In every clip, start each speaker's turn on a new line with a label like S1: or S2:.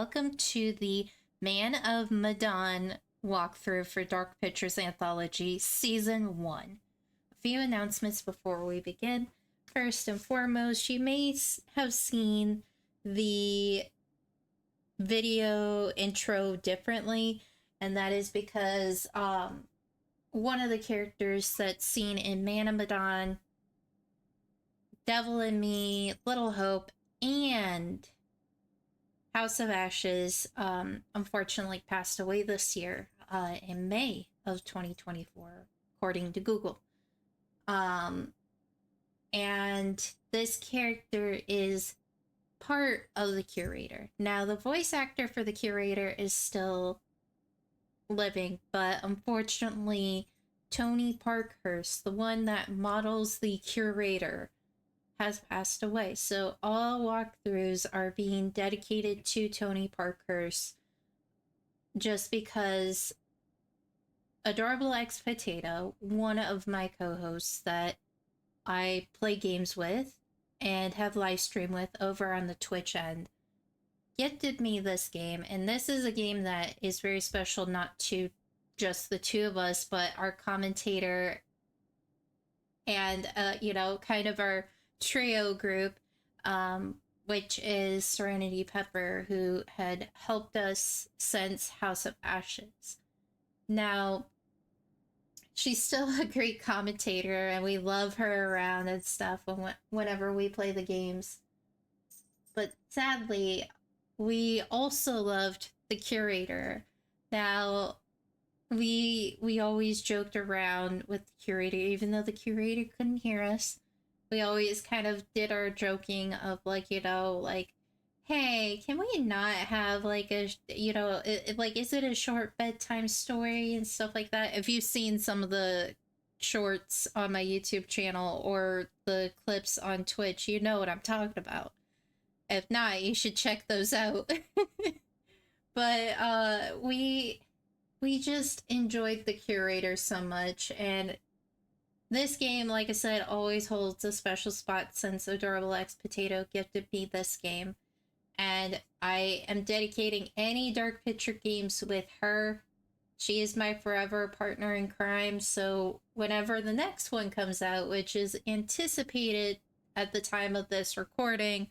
S1: welcome to the Man of Medan walkthrough for Dark Pictures Anthology Season 1. A few announcements before we begin. First and foremost, you may have seen the video intro differently, and that is because one of the characters that's seen in Man of Medan, Devil in Me, Little Hope, and House of Ashes unfortunately passed away this year in May of 2024, according to Google. And this character is part of the Curator. Now, the voice actor for the Curator is still living, but unfortunately, Tony Parkhurst, the one that models the Curator, has passed away. So all walkthroughs are being dedicated to Tony Parkhurst just because Adorable X Potato, one of my co-hosts that I play games with and have live stream with over on the Twitch end, gifted me this game. And this is a game that is very special, not to just the two of us, but our commentator and, kind of our trio group, which is Serenity Pepper, who had helped us since House of Ashes. Now, she's still a great commentator, and we love her around and stuff whenever we play the games. But sadly, we also loved the Curator. Now, we always joked around with the Curator, even though the Curator couldn't hear us. We always kind of did our joking of hey, can we not have is it a short bedtime story and stuff like that? If you've seen some of the shorts on my YouTube channel or the clips on Twitch, you know what I'm talking about. If not, you should check those out. But we just enjoyed the Curator so much, and this game, like I said, always holds a special spot since Adorable X Potato gifted me this game. And I am dedicating any Dark Picture games with her. She is my forever partner in crime, so whenever the next one comes out, which is anticipated at the time of this recording,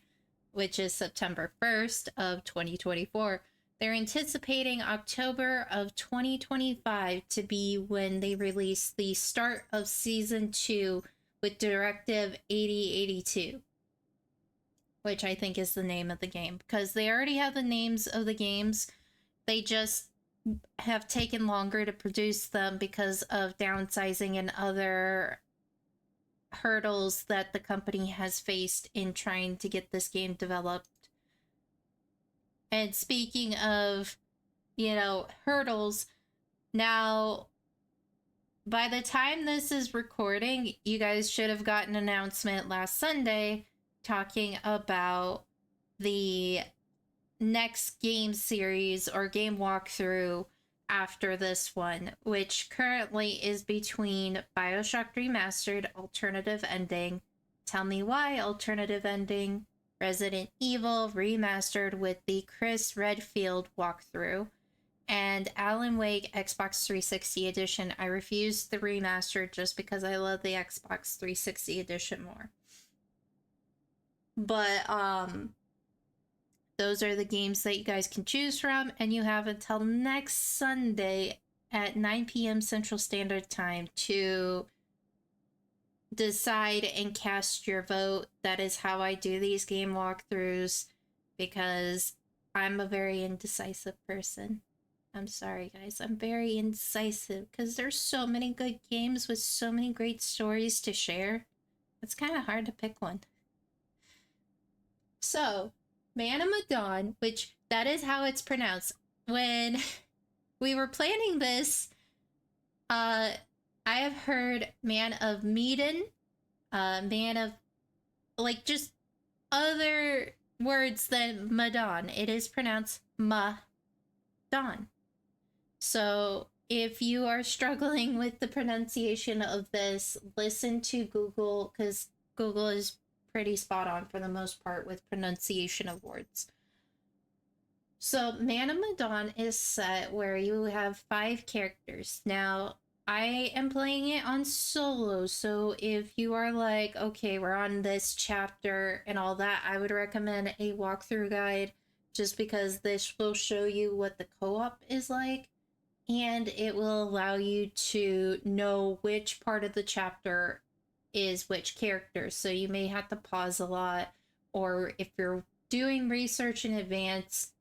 S1: which is September 1st of 2024, they're anticipating October of 2025 to be when they release the start of Season 2 with Directive 8082, which I think is the name of the game, because they already have the names of the games. They just have taken longer to produce them because of downsizing and other hurdles that the company has faced in trying to get this game developed. And speaking of, hurdles, now, by the time this is recording, you guys should have gotten an announcement last Sunday talking about the next game series or game walkthrough after this one, which currently is between BioShock Remastered Alternative Ending, Tell Me Why Alternative Ending, Resident Evil Remastered with the Chris Redfield walkthrough, and Alan Wake Xbox 360 Edition. I refuse the remastered just because I love the Xbox 360 Edition more. But those are the games that you guys can choose from, and you have until next Sunday at 9 p.m. Central Standard Time to decide and cast your vote. That is how I do these game walkthroughs, because I'm a very indecisive person. I'm sorry, guys. I'm very indecisive because there's so many good games with so many great stories to share. It's kind of hard to pick one. So, Man of Medan, which that is how it's pronounced. When we were planning this, I have heard Man of Medan, Man of, just other words than Medan. It is pronounced Ma-dan. So if you are struggling with the pronunciation of this, listen to Google, because Google is pretty spot on for the most part with pronunciation of words. So, Man of Medan is set where you have 5 characters. Now, I am playing it on solo, so if you are like, okay, we're on this chapter and all that, I would recommend a walkthrough guide just because this will show you what the co op is like, and it will allow you to know which part of the chapter is which character. So, you may have to pause a lot, or if you're doing research in advance,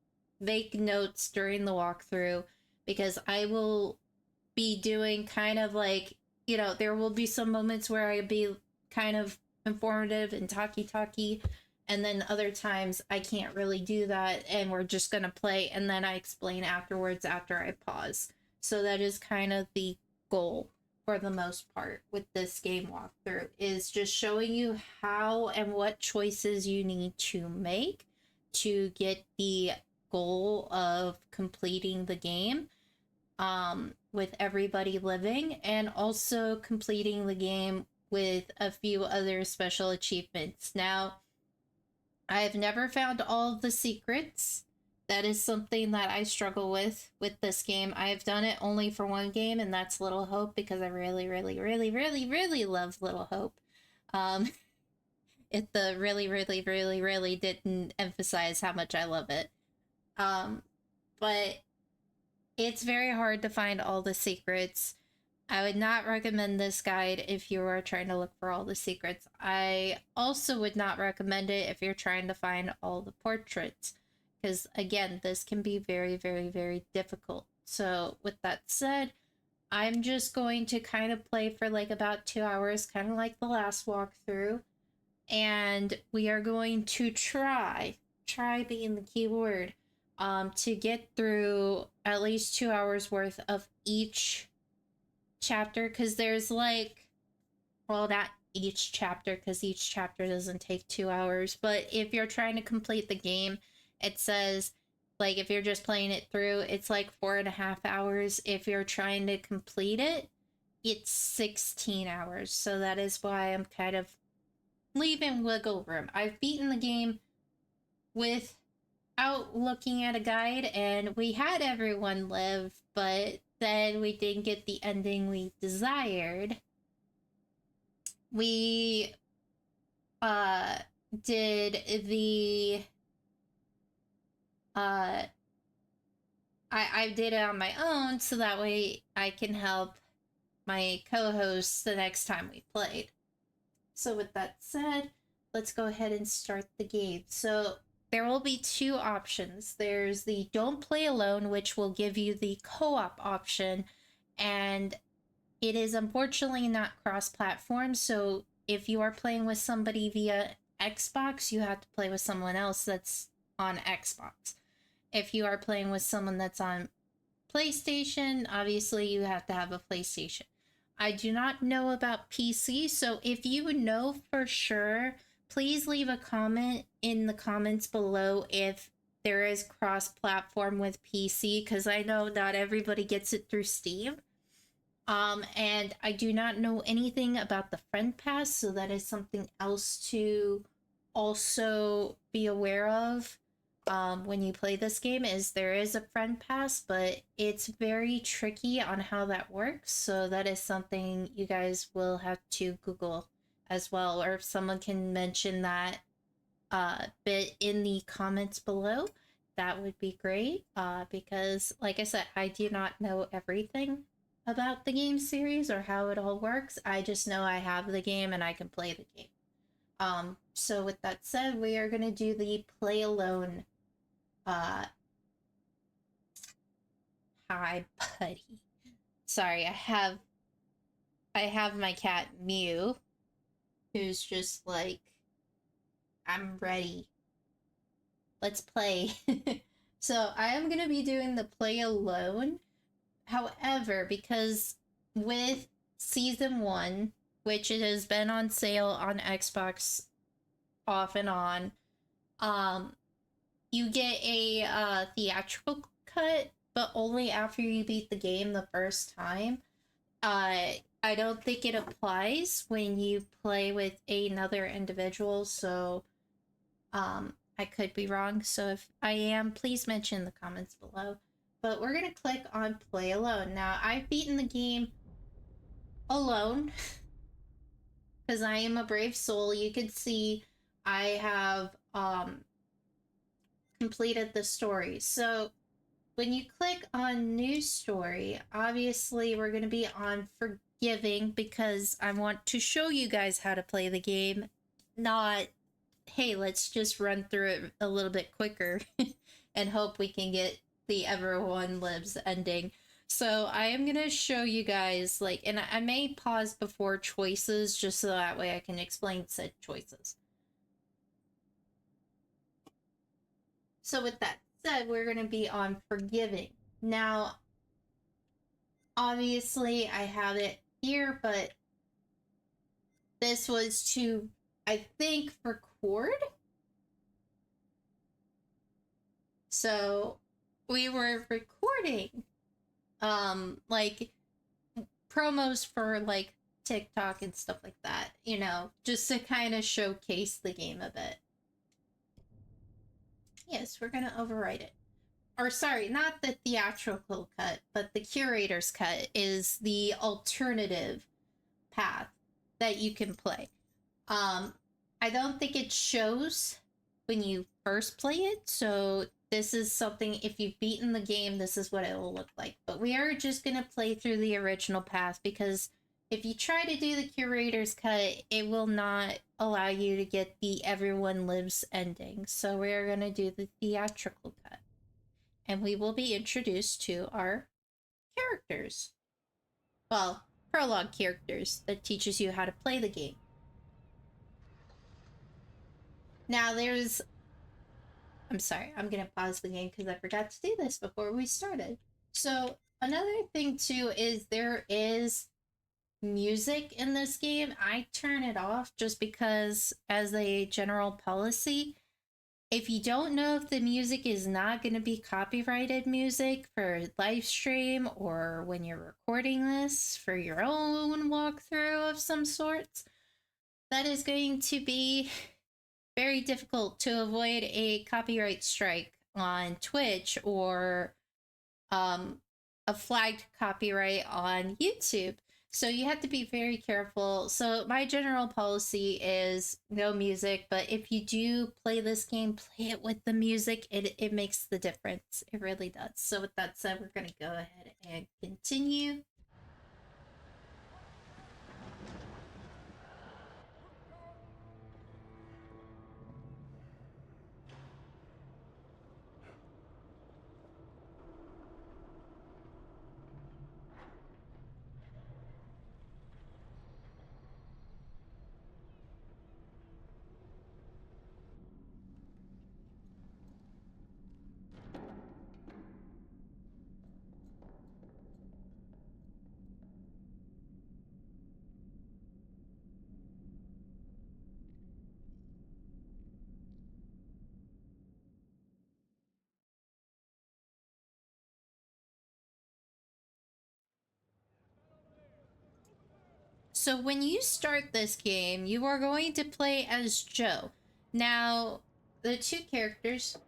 S1: make notes during the walkthrough, because I will be doing kind of like, there will be some moments where I'll be kind of informative and talky, and then other times I can't really do that, and we're just going to play, and then I explain afterwards after I pause. So that is kind of the goal for the most part with this game walkthrough, is just showing you how and what choices you need to make to get the goal of completing the game, with everybody living, and also completing the game with a few other special achievements. Now, I've never found all of the secrets. That is something that I struggle with this game. I've done it only for one game, and that's Little Hope, because I really, really, really, really, really love Little Hope. Um, the really, really, really, really didn't emphasize how much I love it. But it's very hard to find all the secrets. I would not recommend this guide if you are trying to look for all the secrets. I also would not recommend it if you're trying to find all the portraits, because again, this can be very, very, very difficult. So with that said, I'm just going to kind of play for like about 2 hours, kind of like the last walkthrough, and we are going to try being the key word, to get through at least 2 hours worth of each chapter, because there's like, well, not each chapter, because each chapter doesn't take 2 hours, but if you're trying to complete the game, it says, like, if you're just playing it through, it's like 4.5 hours. If you're trying to complete it, it's 16 hours. So that is why I'm kind of leaving wiggle room. I've beaten the game without looking at a guide, and we had everyone live, but then we didn't get the ending we desired. We did the I did it on my own, so that way I can help my co-hosts the next time we played. So with that said, let's go ahead and start the game. So there will be 2 options. There's the don't play alone, which will give you the co-op option, and it is unfortunately not cross-platform, so if you are playing with somebody via Xbox, you have to play with someone else that's on Xbox. If you are playing with someone that's on PlayStation, obviously you have to have a PlayStation. I do not know about PC, so if you know for sure, please leave a comment in the comments below if there is cross-platform with PC, because I know not everybody gets it through Steam. And I do not know anything about the friend pass, so that is something else to also be aware of when you play this game, is there is a friend pass, but it's very tricky on how that works, so that is something you guys will have to Google as well, or if someone can mention that bit in the comments below, that would be great, because like I said, I do not know everything about the game series or how it all works. I just know I have the game and I can play the game. So with that said, we are going to do the play alone. Hi, buddy. Sorry, I have my cat Mew, who's just like, I'm ready. Let's play. So I am going to be doing the play alone. However, because with Season 1, which it has been on sale on Xbox off and on, you get a theatrical cut, but only after you beat the game the first time. I don't think it applies when you play with another individual, so I could be wrong, so if I am, please mention in the comments below. But we're going to click on play alone. Now, I've beaten the game alone because I am a brave soul. You can see I have completed the story. So when you click on new story, obviously we're going to be on forgiving because I want to show you guys how to play the game, not, hey, let's just run through it a little bit quicker and hope we can get the everyone lives ending. So I am going to show you guys, like, and I may pause before choices just so that way I can explain said choices. So with that said, we're going to be on forgiving. Now, obviously I have it here, but this was to, I think, record. So we were recording like promos for like TikTok and stuff like that, you know, just to kind of showcase the game a bit. Yes, we're gonna overwrite it. Or sorry, not the theatrical cut, but the curator's cut is the alternative path that you can play. I don't think it shows when you first play it, so this is something, if you've beaten the game, this is what it will look like. But we are just going to play through the original path because if you try to do the curator's cut, it will not allow you to get the everyone lives ending. So we are going to do the theatrical cut. And we will be introduced to our characters. Well, prologue characters that teaches you how to play the game. Now there's, I'm sorry, I'm going to pause the game because I forgot to do this before we started. So another thing too is there is music in this game. I turn it off just because as a general policy, if you don't know if the music is not going to be copyrighted music for live stream or when you're recording this for your own walkthrough of some sorts, that is going to be very difficult to avoid a copyright strike on Twitch or a flagged copyright on YouTube. So you have to be very careful. So my general policy is no music, but if you do play this game, play it with the music. It makes the difference. It really does. So with that said, we're going to go ahead and continue. So when you start this game, you are going to play as Joe. Now, the two characters,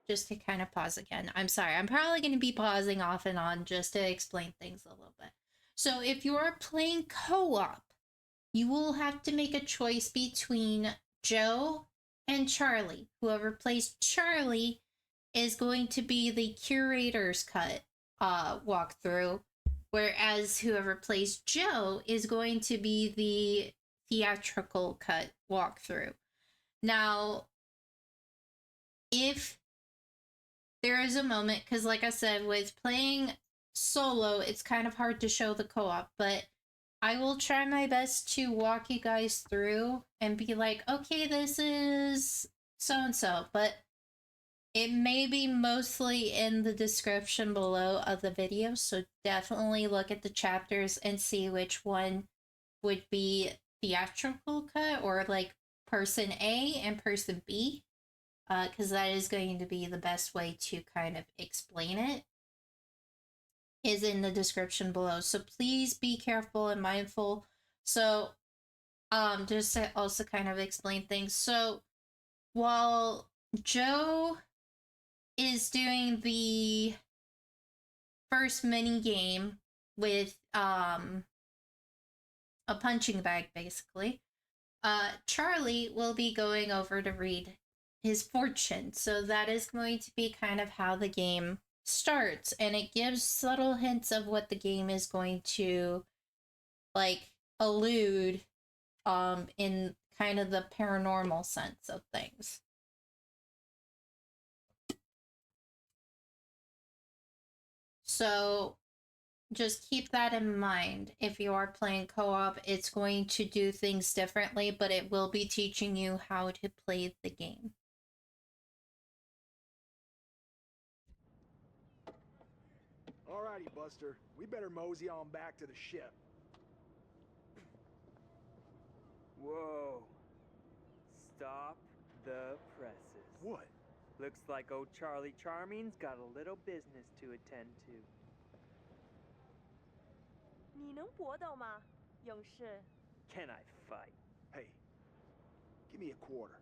S1: just to kind of pause again, I'm sorry, I'm probably going to be pausing off and on just to explain things a little bit. So if you are playing co-op, you will have to make a choice between Joe and Charlie. Whoever plays Charlie is going to be the curator's cut walkthrough, whereas whoever plays Joe is going to be the theatrical cut walkthrough. Now, if there is a moment, because like I said, with playing solo, it's kind of hard to show the co-op, but I will try my best to walk you guys through and be like, okay, this is so-and-so, but it may be mostly in the description below of the video, so definitely look at the chapters and see which one would be theatrical cut or like person A and person B, because that is going to be the best way to kind of explain it, is in the description below. So please be careful and mindful. So just to also kind of explain things. So while Joe is doing the first mini game with a punching bag, basically. Charlie will be going over to read his fortune. So that is going to be kind of how the game starts, and it gives subtle hints of what the game is going to like allude in kind of the paranormal sense of things. So just keep that in mind. If you are playing co-op, it's going to do things differently, but it will be teaching you how to play the game.
S2: Alrighty, Buster. We better mosey on back to the ship.
S3: Whoa. Stop the presses.
S2: What?
S3: Looks like old Charlie Charming's got a little business to attend to.
S4: 你能搏斗吗，勇士？
S3: Can I fight?
S2: Hey, give me a quarter.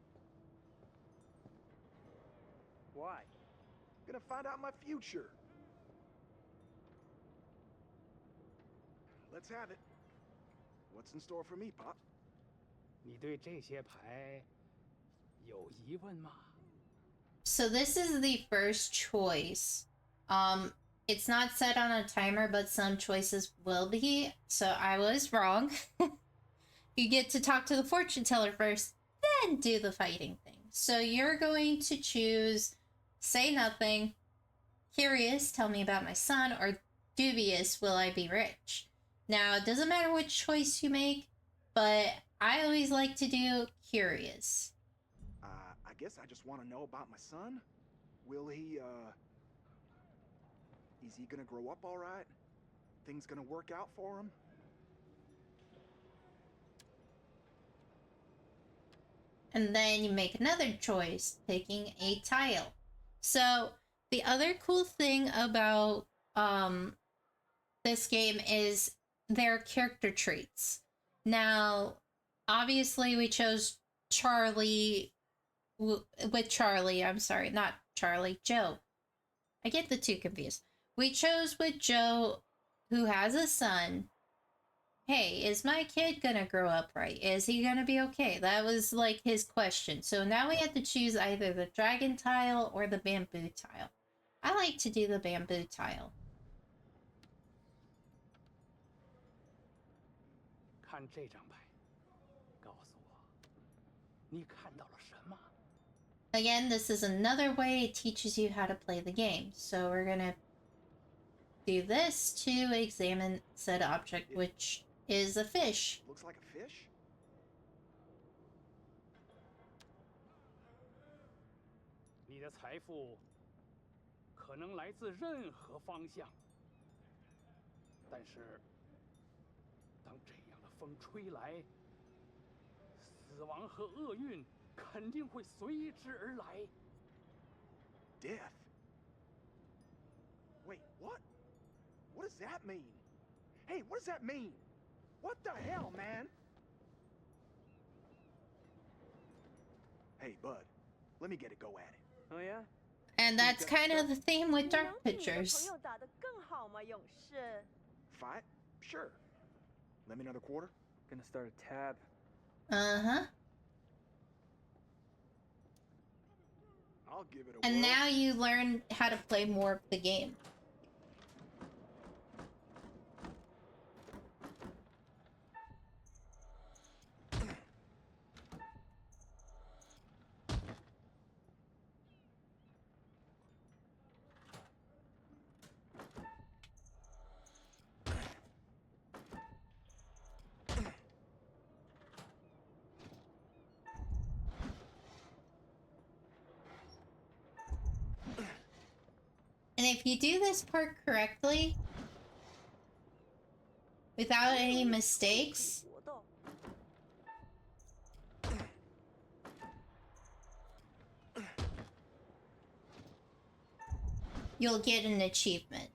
S3: Why?
S2: Gonna find out my future. Let's have it. What's in store for me, Pop?
S5: 你对这些牌有疑问吗？
S1: So this is the first choice. It's not set on a timer, but some choices will be. So I was wrong. You get to talk to the fortune teller first, then do the fighting thing. So you're going to choose say nothing, curious, tell me about my son, or dubious, will I be rich? Now, it doesn't matter which choice you make, but I always like to do curious.
S2: I guess I just want to know about my son. Will he, is he gonna grow up all right? Things gonna work out for him?
S1: And then you make another choice, picking a tile. So the other cool thing about this game is their character traits. Now, obviously we chose Charlie with Charlie. I'm sorry, not Charlie, Joe. I get the two confused. We chose with Joe, who has a son. Hey, is my kid gonna grow up right? Is he gonna be okay? That was like his question. So now we have to choose either the dragon tile or the bamboo tile. I like to do the bamboo tile.
S5: 看这张牌，告诉我，你看到了什么？
S1: Again, this is another way it teaches you how to play the game. So we're gonna do this to examine said object, which is a fish.
S2: Looks like a fish?
S5: 你的财富可能来自任何方向，但是当这样的风吹来，死亡和厄运肯定会随之而来。
S2: Death? Wait, what? What does that mean? Hey, what does that mean? What the hell, man? Hey, bud, let me get a go at it.
S3: Oh yeah?
S1: And that's kind of the theme with
S4: 你
S1: Dark
S4: 能比你的
S1: Pictures.
S4: 朋友打得更好吗，勇士？
S2: Fight? Sure. Let me another quarter?
S3: Gonna start a tab.
S1: Uh-huh.
S2: I'll give it a
S1: And
S2: whirl.
S1: now you learn how to play more of the game. And if you do this part correctly, without any mistakes,
S4: 搏斗。
S1: you'll get an achievement.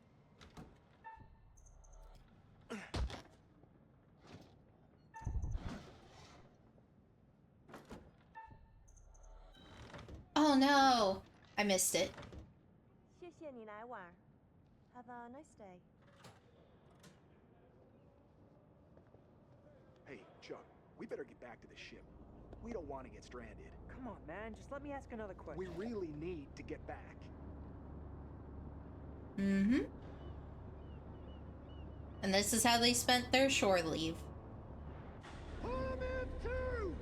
S1: Oh, Oh no! I missed it.
S4: 谢谢你来玩。Have a nice day.
S2: Hey, Chuck, we better get back to the ship. We don't want to get stranded.
S3: Come on, man. Just let me ask another question.
S2: We really need to get back.
S1: Mm-hmm. And this is how they spent their shore leave.
S2: Come in two!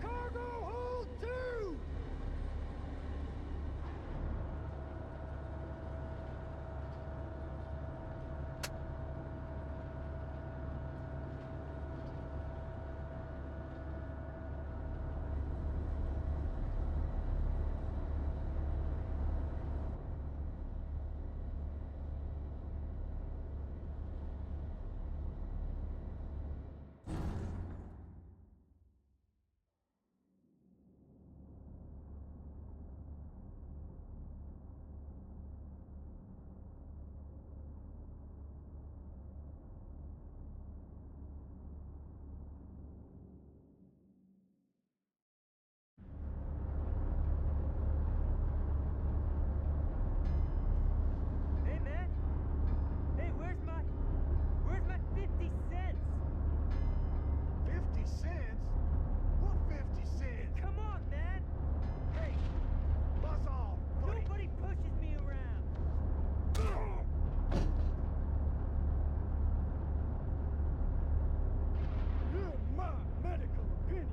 S2: Cargo hold two!
S3: Hey, man. Hey, where's my 50 cents?
S2: 50 cents? What 50 cents?
S3: Come on, man.
S2: Hey, buzz off, buddy.
S3: Nobody pushes me around.
S2: In my medical opinion,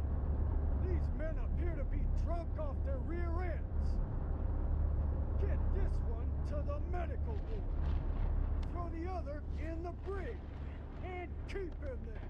S2: these men appear to be drunk off their rear ends. Get this one to the medical ward. Throw the other in the brig. And keep him there.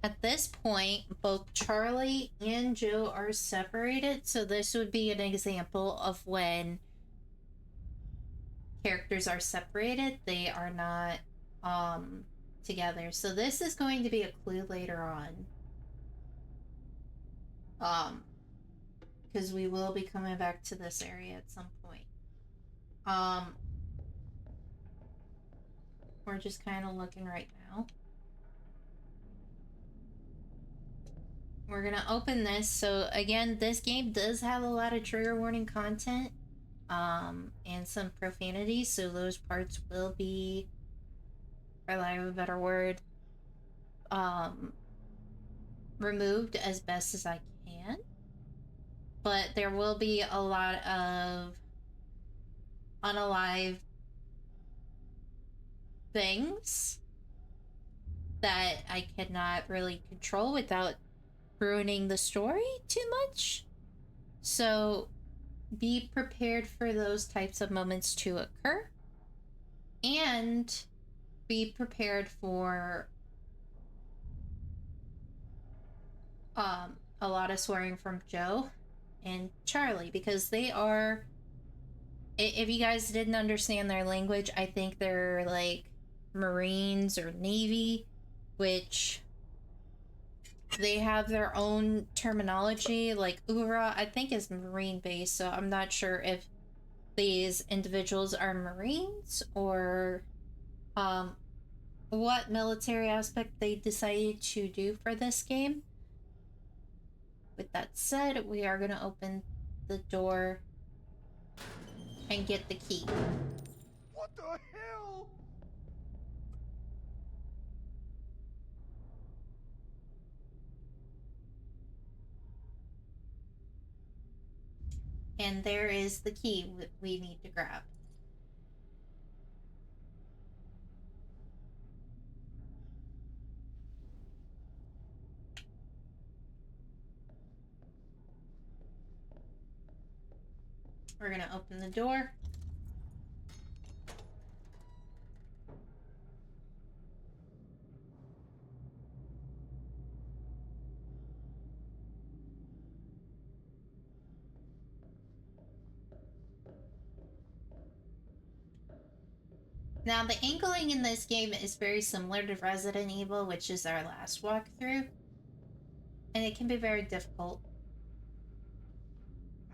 S1: At this point, both Charlie and Joe are separated, so this would be an example of when characters are separated, they are not together. So this is going to be a clue later on. Because we will be coming back to this area at some point. We're just kind of looking right now. We're gonna open this. So again, this game does have a lot of trigger warning content, and some profanity. So those parts will be, for lack of a better word, removed as best as I can. But there will be a lot of unalive things that I cannot really control without ruining the story too much. So be prepared for those types of moments to occur, and be prepared for a lot of swearing from Joe and Charlie, because they are, if you guys didn't understand their language, I think they're like Marines or Navy, which they have their own terminology. Like URA, I think, is Marine base, so I'm not sure if these individuals are Marines or what military aspect they decided to do for this game. With that said, we are going to open the door and get the key.
S2: What the hell?
S1: And there is the key we need to grab. We're going to open the door. Now, the angling in this game is very similar to Resident Evil, which is our last walkthrough, and it can be very difficult.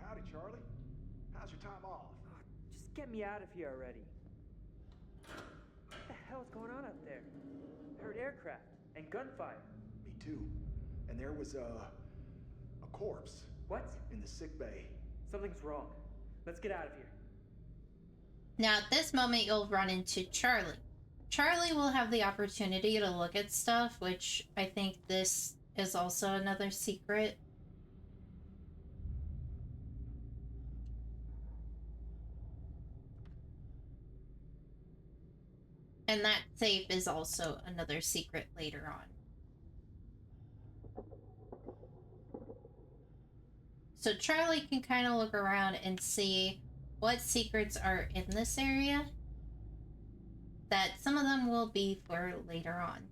S2: Howdy, Charlie. How's your time off?
S3: Just get me out of here already. What the hell's going on up there? I heard aircraft and gunfire.
S2: Me too. And there was a corpse.
S3: What?
S2: In the sick bay.
S3: Something's wrong. Let's get out of here.
S1: Now, at this moment, you'll run into Charlie. Charlie will have the opportunity to look at stuff, which I think this is also another secret. And that safe is also another secret later on. So Charlie can kind of look around and see what secrets are in this area, that some of them will be for later on.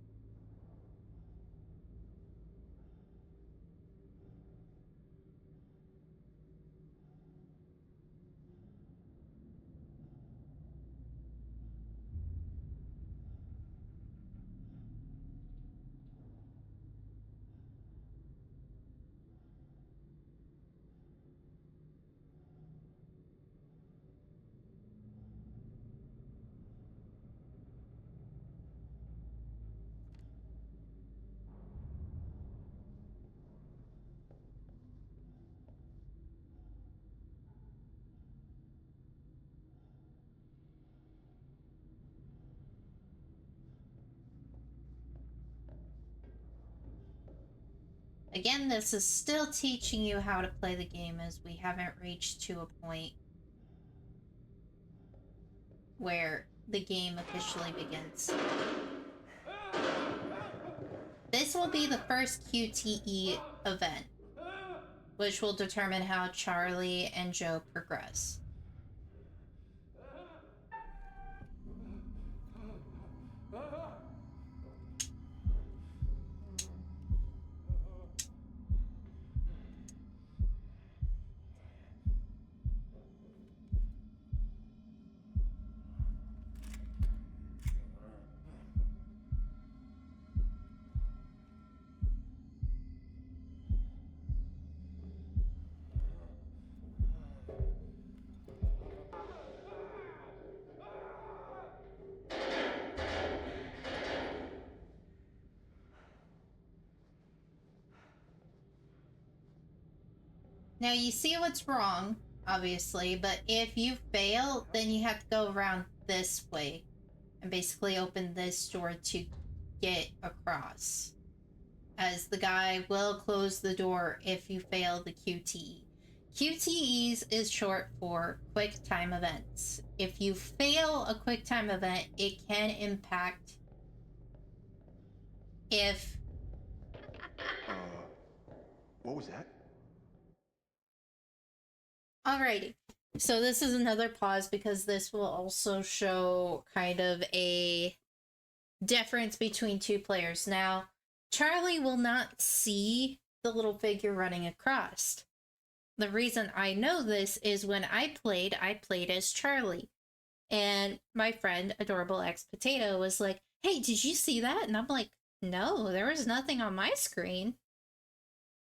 S1: Again, this is still teaching you how to play the game, as we haven't reached to a point where the game officially begins. This will be the first QTE event, which will determine how Charlie and Joe progress. Now you see what's wrong, obviously, but if you fail, then you have to go around this way and basically open this door to get across, as the guy will close the door if you fail the QTE. QTEs is short for quick time events. If you fail a quick time event, it can impact if...
S2: What was that?
S1: Alrighty, so this is another pause because this will also show kind of a difference between two players. Now, Charlie will not see the little figure running across. The reason I know this is when I played as Charlie. And my friend, Adorable X Potato, was like, hey, did you see that? And I'm like, no, there was nothing on my screen.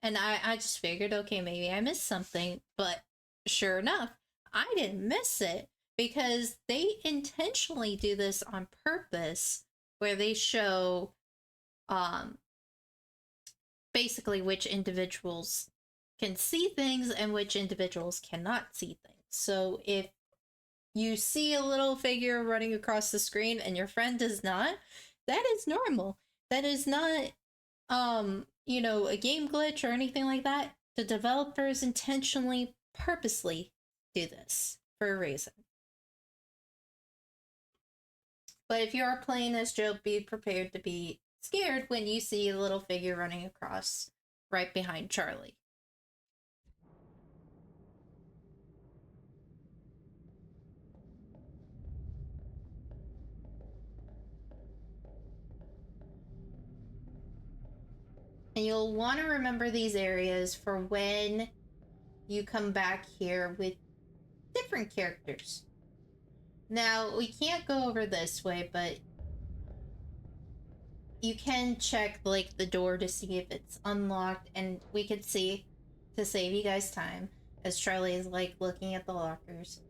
S1: And I just figured, okay, maybe I missed something, but sure enough, I didn't miss it because they intentionally do this on purpose, where they show basically which individuals can see things and which individuals cannot see things. So if you see a little figure running across the screen and your friend does not, that is normal. That is not you know, a game glitch or anything like that. The developers intentionally, purposely do this for a reason. But if you are playing as Joe, be prepared to be scared when you see a little figure running across right behind Charlie. And you'll want to remember these areas for when you come back here with different characters. Now, we can't go over this way, but you can check, like, the door to see if it's unlocked, and we could see, to save you guys time, as Charlie is, like, looking at the lockers,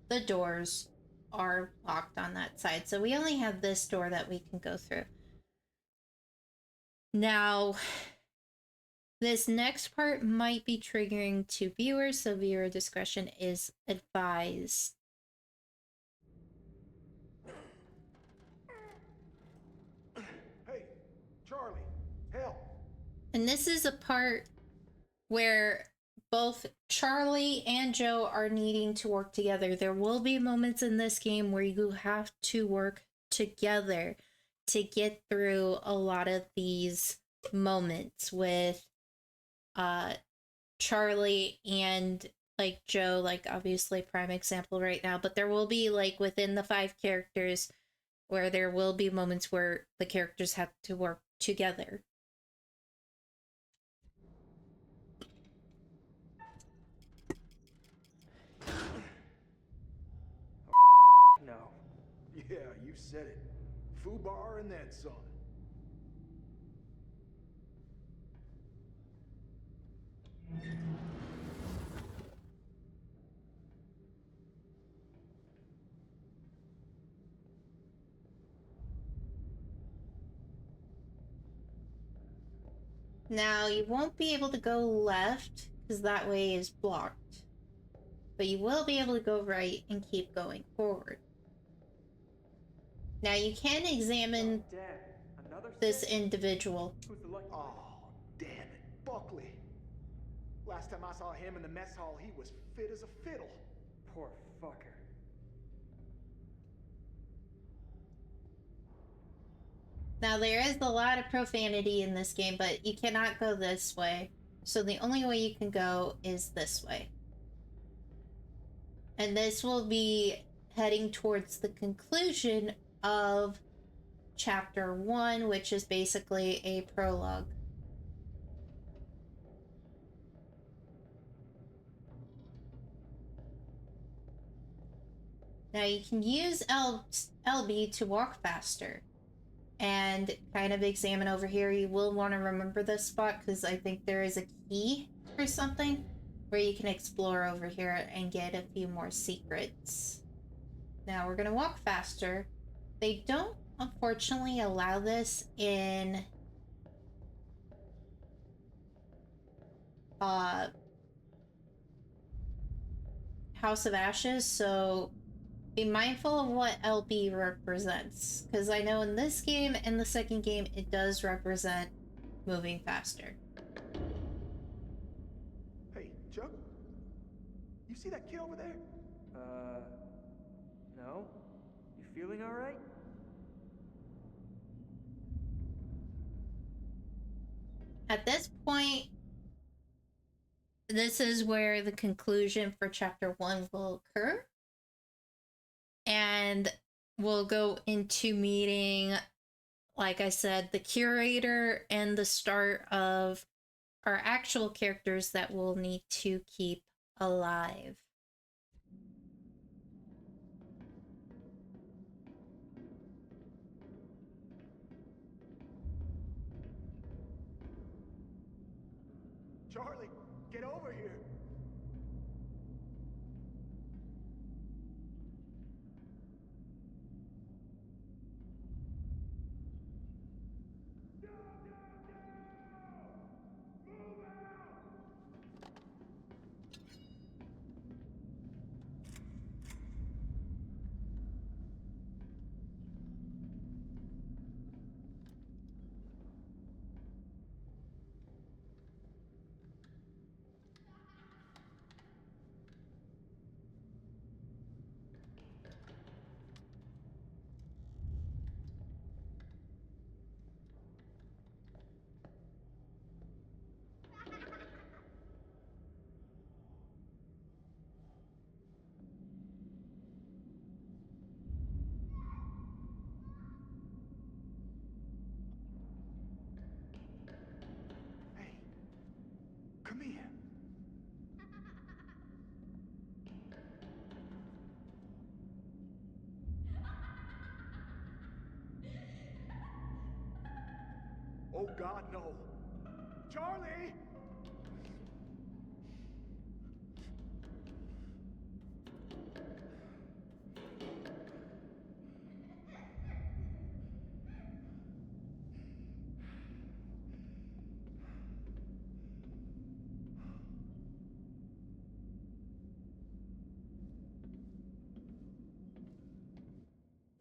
S1: the doors are locked on that side, so we only have this door that we can go through. Now, this next part might be triggering to viewers, so viewer discretion is advised.
S2: Hey, Charlie, help!
S1: And this is a part where both Charlie and Joe are needing to work together. There will be moments in this game where you have to work together to get through a lot of these moments with Charlie and, like, Joe, like, obviously prime example right now, but there will be, like, within the 5 characters where there will be moments where the characters have to work together.
S3: No.
S2: Yeah, you said it. Foobar and then some.
S1: Now, you won't be able to go left, because that way is blocked. But you will be able to go right and keep going forward. Now, you can examine
S3: Damn. Another
S1: this
S3: stick?
S1: individual.
S3: Who's the lucky one?
S2: Oh, damn it, Buckley. Last time I saw him in the mess hall, he was fit as a fiddle.
S3: Poor fucker.
S1: Now, there is a lot of profanity in this game, but you cannot go this way. So the only way you can go is this way. And this will be heading towards the conclusion of Chapter 1, which is basically a prologue. Now, you can use LB to walk faster and kind of examine over here. You will want to remember this spot because I think there is a key or something where you can explore over here and get a few more secrets. Now, we're going to walk faster. They don't, unfortunately, allow this in House of Ashes, so be mindful of what LB represents, because I know in this game and the second game it does represent moving faster.
S2: Hey, Chuck? You see that kid over there?
S3: No? You feeling alright?
S1: At this point, this is where the conclusion for Chapter 1 will occur. And we'll go into meeting, like I said, the Curator and the start of our actual characters that we'll need to keep alive.
S2: Charlie, get over here. Hey, come here. Oh God, no. Charlie!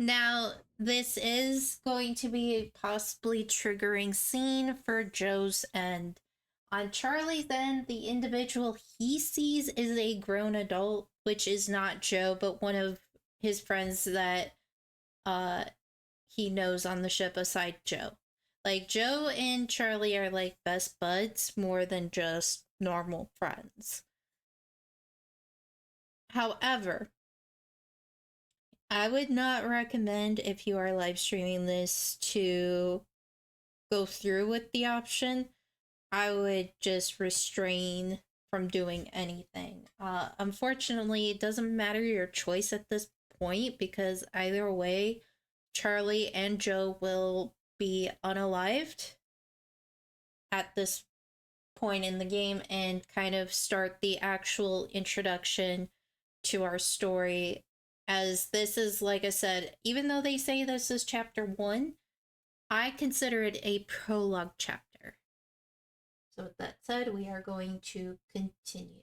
S1: Now, this is going to be a possibly triggering scene for Joe's end. On Charlie's end, the individual he sees is a grown adult, which is not Joe, but one of his friends that he knows on the ship aside Joe. Like, Joe and Charlie are like best buds more than just normal friends. However, I would not recommend, if you are live streaming this, to go through with the option. I would just restrain from doing anything. Unfortunately, it doesn't matter your choice at this point, because either way, Charlie and Joe will be unalived at this point in the game and kind of start the actual introduction to our story. As this is, like I said, even though they say this is chapter 1, I consider it a prologue chapter. So with that said, we are going to continue.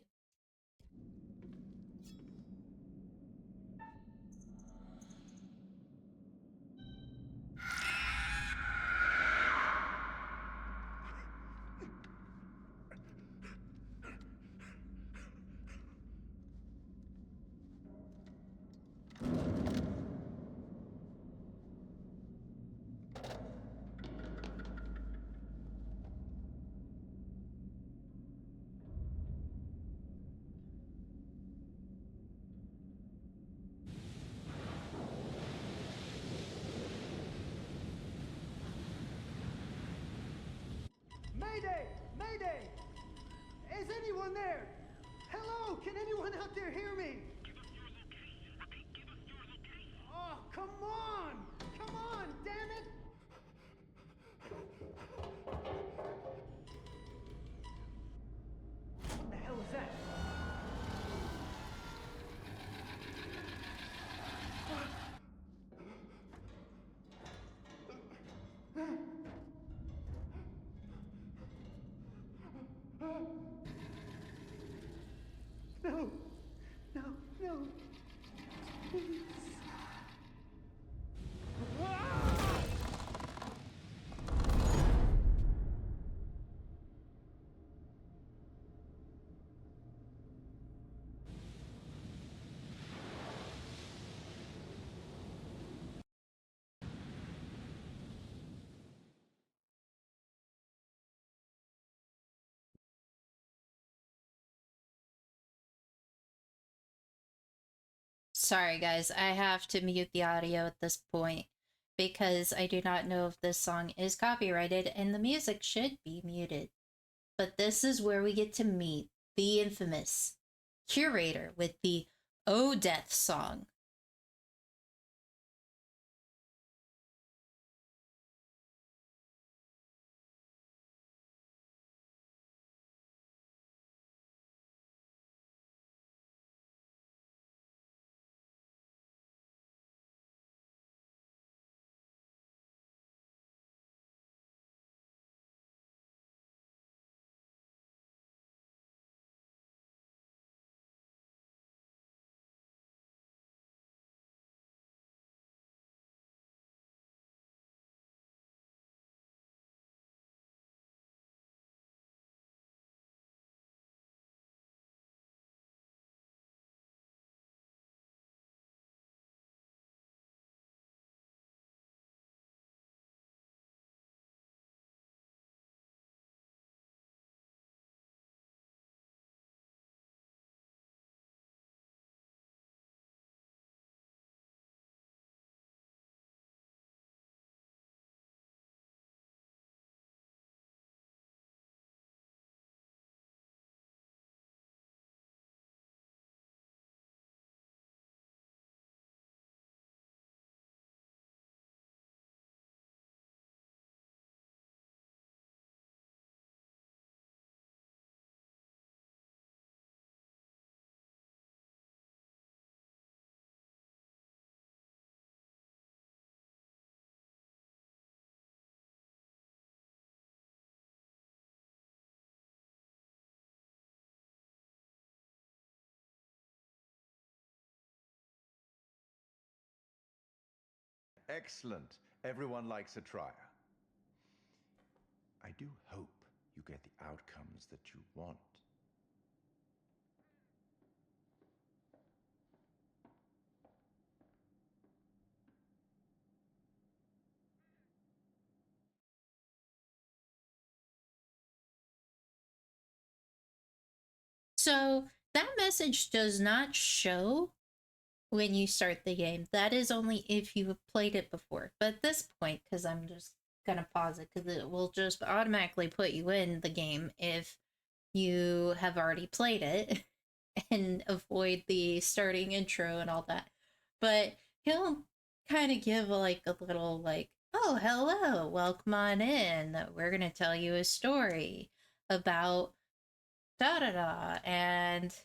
S2: Mayday! Mayday! Is anyone there? Hello? Can anyone out there hear me? Oh, come on! Come on, damn it!
S3: What the hell is that?
S2: No! No, no! Please.
S1: Sorry guys, I have to mute the audio at this point because I do not know if this song is copyrighted and the music should be muted. But this is where we get to meet the infamous Curator with the Oh Death song.
S6: Excellent. Everyone likes a trier. I do hope you get the outcomes that you want.
S1: So that message does not show when you start the game. That is only if you have played it before. But at this point, because I'm just gonna pause it, because it will just automatically put you in the game if you have already played it and avoid the starting intro and all that. But he'll kind of give like a little like, oh, hello, welcome on in. We're gonna tell you a story about da da da, and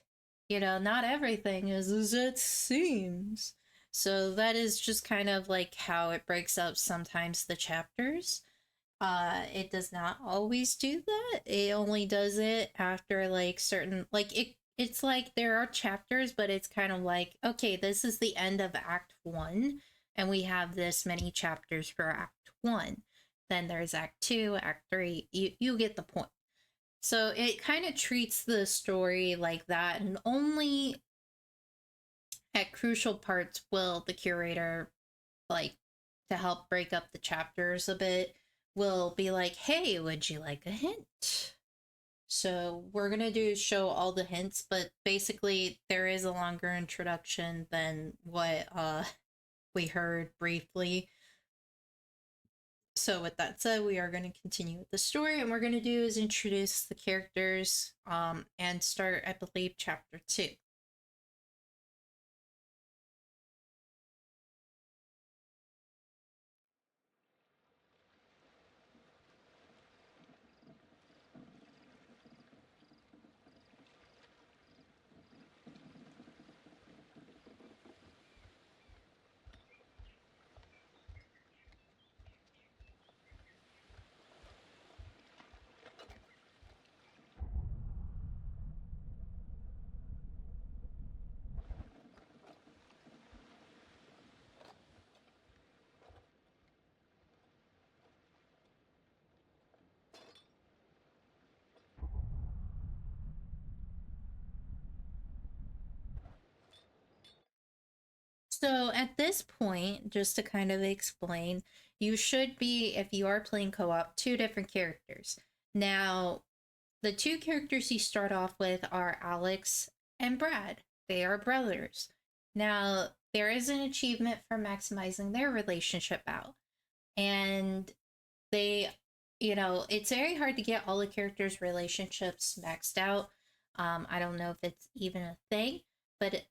S1: you know, not everything is as it seems. So that is just kind of like how it breaks up sometimes the chapters. It does not always do that. It only does it after like certain, like it's like there are chapters, but it's kind of like, okay, this is the end of Act 1 and we have this many chapters for Act 1. Then there's Act 2, Act 3. You get the point. So it kind of treats the story like that, and only at crucial parts will the curator, like, to help break up the chapters a bit, will be like, hey, would you like a hint? So we're gonna show all the hints, but basically there is a longer introduction than what we heard briefly. So with that said, we are going to continue with the story, and we're going to do is introduce the characters and start, I believe, chapter 2. So at this point, just to kind of explain, you should be, if you are playing co-op, 2 different characters. Now, the 2 characters you start off with are Alex and Brad. They are brothers. Now, there is an achievement for maximizing their relationship out. And they, you know, it's very hard to get all the characters' relationships maxed out. I don't know if it's even a thing, but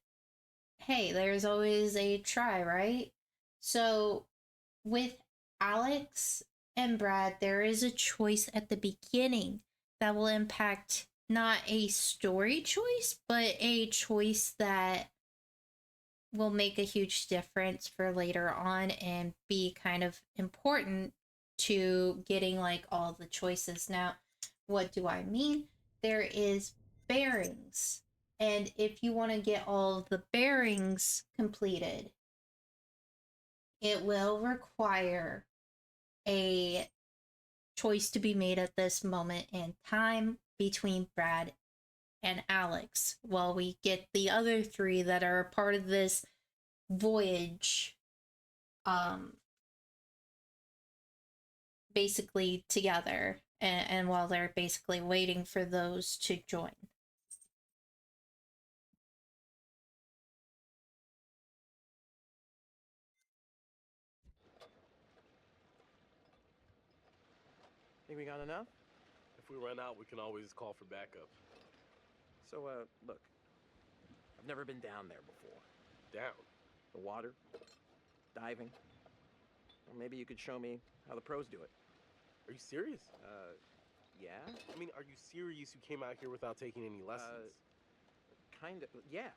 S1: hey, there's always a try, right? So with Alex and Brad, there is a choice at the beginning that will impact not a story choice, but a choice that will make a huge difference for later on and be kind of important to getting like all the choices. Now, what do I mean? There is bearings. And if you want to get all of the bearings completed, it will require a choice to be made at this moment in time between Brad and Alex while we get the other 3 that are a part of this voyage basically together, and while they're basically waiting for those to join.
S7: Think we got enough?
S8: If we run out, we can always call for backup.
S7: So, look. I've never been down there before.
S8: Down?
S7: The water, diving. Or maybe you could show me how the pros do it.
S8: Are you serious?
S7: Yeah?
S8: I mean, are you serious you came out here without taking any lessons?
S7: Kinda, yeah.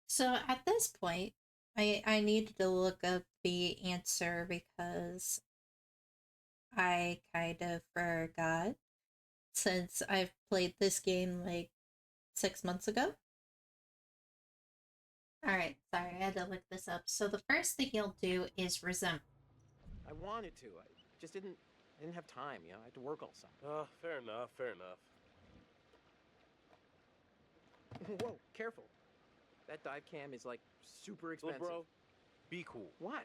S1: So at this point, I needed to look up the answer because I kind of forgot, since I've played this game like 6 months ago. Alright, sorry, I had to look this up. So the first thing you'll do is resemble.
S7: I wanted to. I just didn't have time, you know. I had to work all summer.
S8: Fair enough, fair enough.
S7: Whoa, careful. That dive cam is like super expensive.
S8: Look, bro, be cool.
S7: What?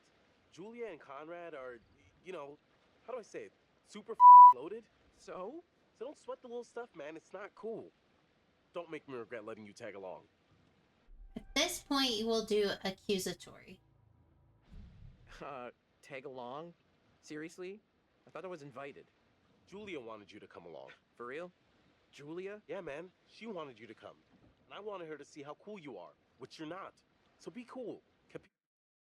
S8: Julia and Conrad are, you know, how do I say it? Super loaded.
S7: So?
S8: So don't sweat the little stuff, man. It's not cool. Don't make me regret letting you tag along.
S1: At this point, you will do accusatory.
S7: Tag along? Seriously? I thought I was invited.
S8: Julia wanted you to come along.
S7: For real? Julia?
S8: Yeah, man. She wanted you to come. And I wanted her to see how cool you are, which you're not. So be cool.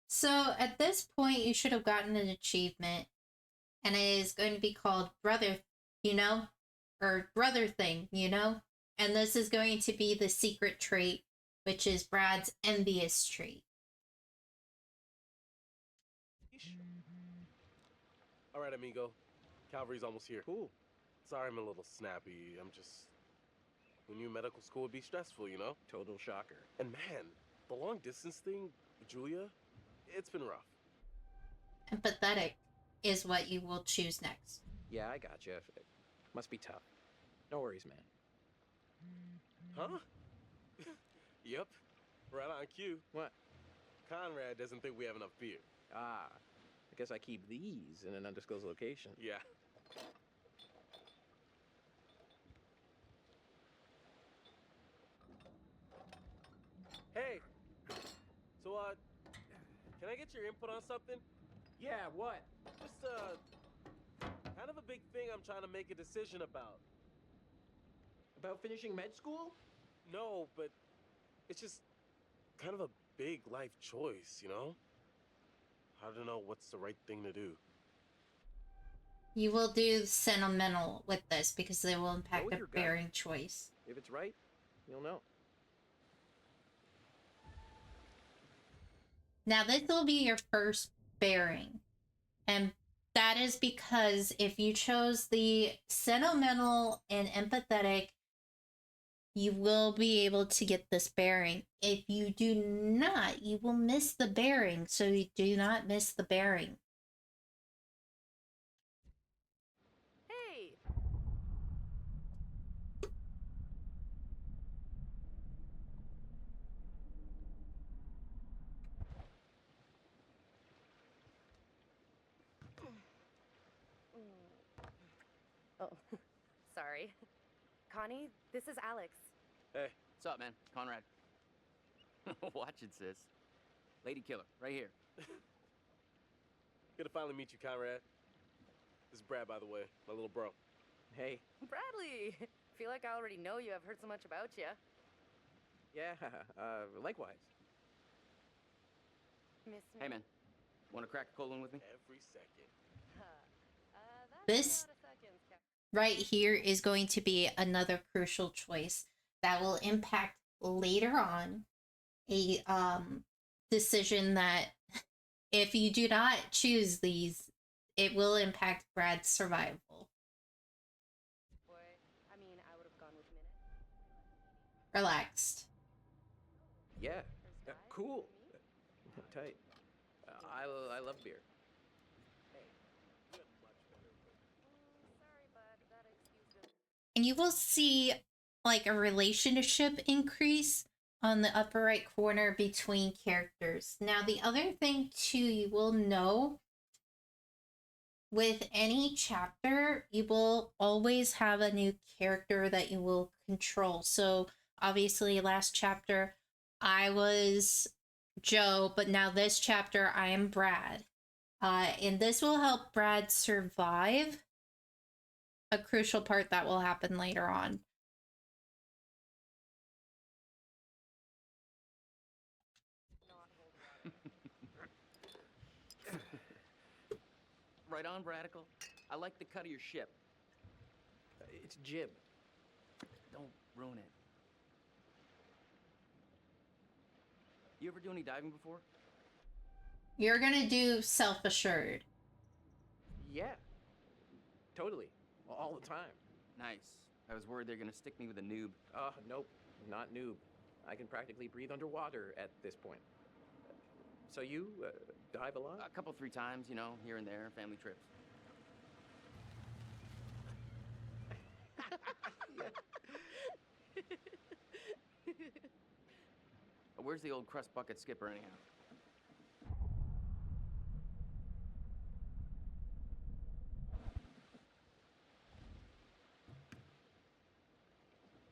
S1: So at this point, you should have gotten an achievement. And it is going to be called Brother, you know? Or Brother Thing, you know? And this is going to be the secret trait, which is Brad's envious trait.
S8: All right, amigo. Calvary's almost here.
S7: Cool.
S8: Sorry I'm a little snappy. Who knew medical school would be stressful, you know?
S7: Total shocker.
S8: And man, the long distance thing, Julia, it's been rough.
S1: Empathetic is what you will choose next.
S7: Yeah, I gotcha. It must be tough. No worries, man.
S8: Huh? Yep. Right on cue.
S7: What?
S8: Conrad doesn't think we have enough beer.
S7: Ah, I guess I keep these in an undisclosed location.
S8: Yeah. Hey. So, can I get your input on something?
S7: Yeah, what?
S8: Just, kind of a big thing I'm trying to make a decision about.
S7: About finishing med school?
S8: No, but it's just kind of a big life choice, you know? I don't know what's the right thing to do.
S1: You will do sentimental with this because they will impact
S7: with
S1: a
S7: your gut.
S1: bearing choice.
S7: If it's right, you'll know.
S1: Now, this will be your first bearing. And that is because if you chose the sentimental and empathetic, you will be able to get this bearing. If you do not, you will miss the bearing. So you do not miss the bearing.
S4: Hey! Oh, sorry. Connie, this is Alex.
S8: Hey.
S9: What's up, man? Conrad. Watch it, sis. Lady killer, right here.
S8: Good to finally meet you, Conrad. This is Brad, by the way, my little bro.
S7: Hey.
S4: Bradley! Feel like I already know you. I've heard so much about you.
S7: Yeah, likewise.
S4: Miss me?
S9: Hey, man. Want to crack a cold one with me?
S8: Every second.
S4: That's
S1: This
S4: a lot of seconds, Cap.
S1: right here is going to be another crucial choice that will impact later on a decision that if you do not choose these, it will impact Brad's survival.
S4: Boy, I mean, I would have gone with Minute.
S1: Relaxed.
S7: Yeah.
S4: First guy,
S7: Cool.
S4: me?
S7: Tight. I love beer.
S4: Sorry, bud. That excuse doesn't...
S1: And you will see like a relationship increase on the upper right corner between characters. Now, the other thing too, you will know with any chapter, you will always have a new character that you will control. So obviously last chapter, I was Joe, but now this chapter, I am Brad. And this will help Brad survive a crucial part that will happen later on.
S9: Right on, Bradical. I like the cut of your ship.
S7: It's Jib.
S9: Don't ruin it. You ever do any diving before?
S1: You're gonna do self-assured.
S7: Yeah. Totally. All the time.
S9: Nice. I was worried they're gonna stick me with a noob.
S7: Nope. not noob. I can practically breathe underwater at this point. So you dive a lot?
S9: A couple, 3 times, you know, here and there, family trips. Where's the old crust bucket skipper anyhow?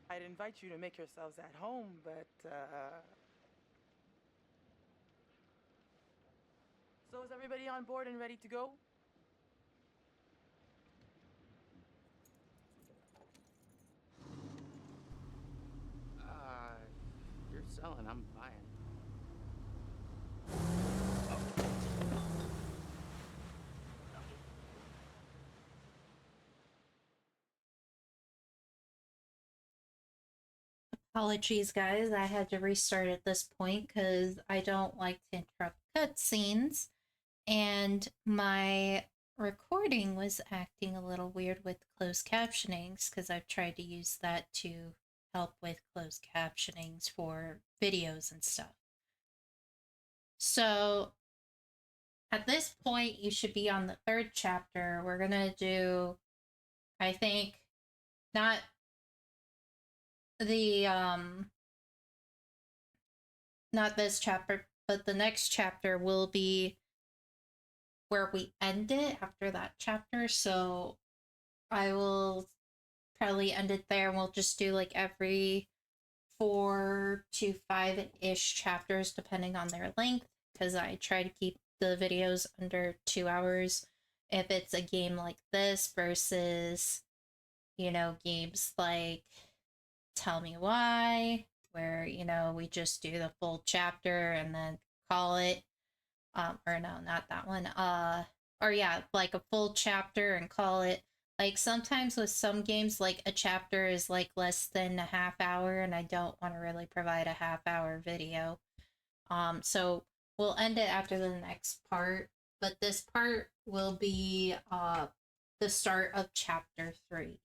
S10: I'd invite you to make yourselves at home, but, So is everybody on board and ready to go?
S9: You're selling, I'm buying.
S1: Apologies, guys. I had to restart at this point because I don't like to interrupt cutscenes. And my recording was acting a little weird with closed captionings because I've tried to use that to help with closed captionings for videos and stuff. So at this point, you should be on the 3rd chapter. We're going to do, I think, not the, not this chapter, but the next chapter will be where we end it after that chapter. So I will probably end it there and we'll just do like every 4 to 5-ish chapters depending on their length, because I try to keep the videos under 2 hours if it's a game like this versus, you know, games like Tell Me Why, where, you know, we just do the full chapter and then call it. Or no, not that one. Or yeah, like a full chapter and call it. Like sometimes with some games, like a chapter is like less than a half hour and I don't want to really provide a half-hour video. So we'll end it after the next part, but this part will be the start of chapter 3.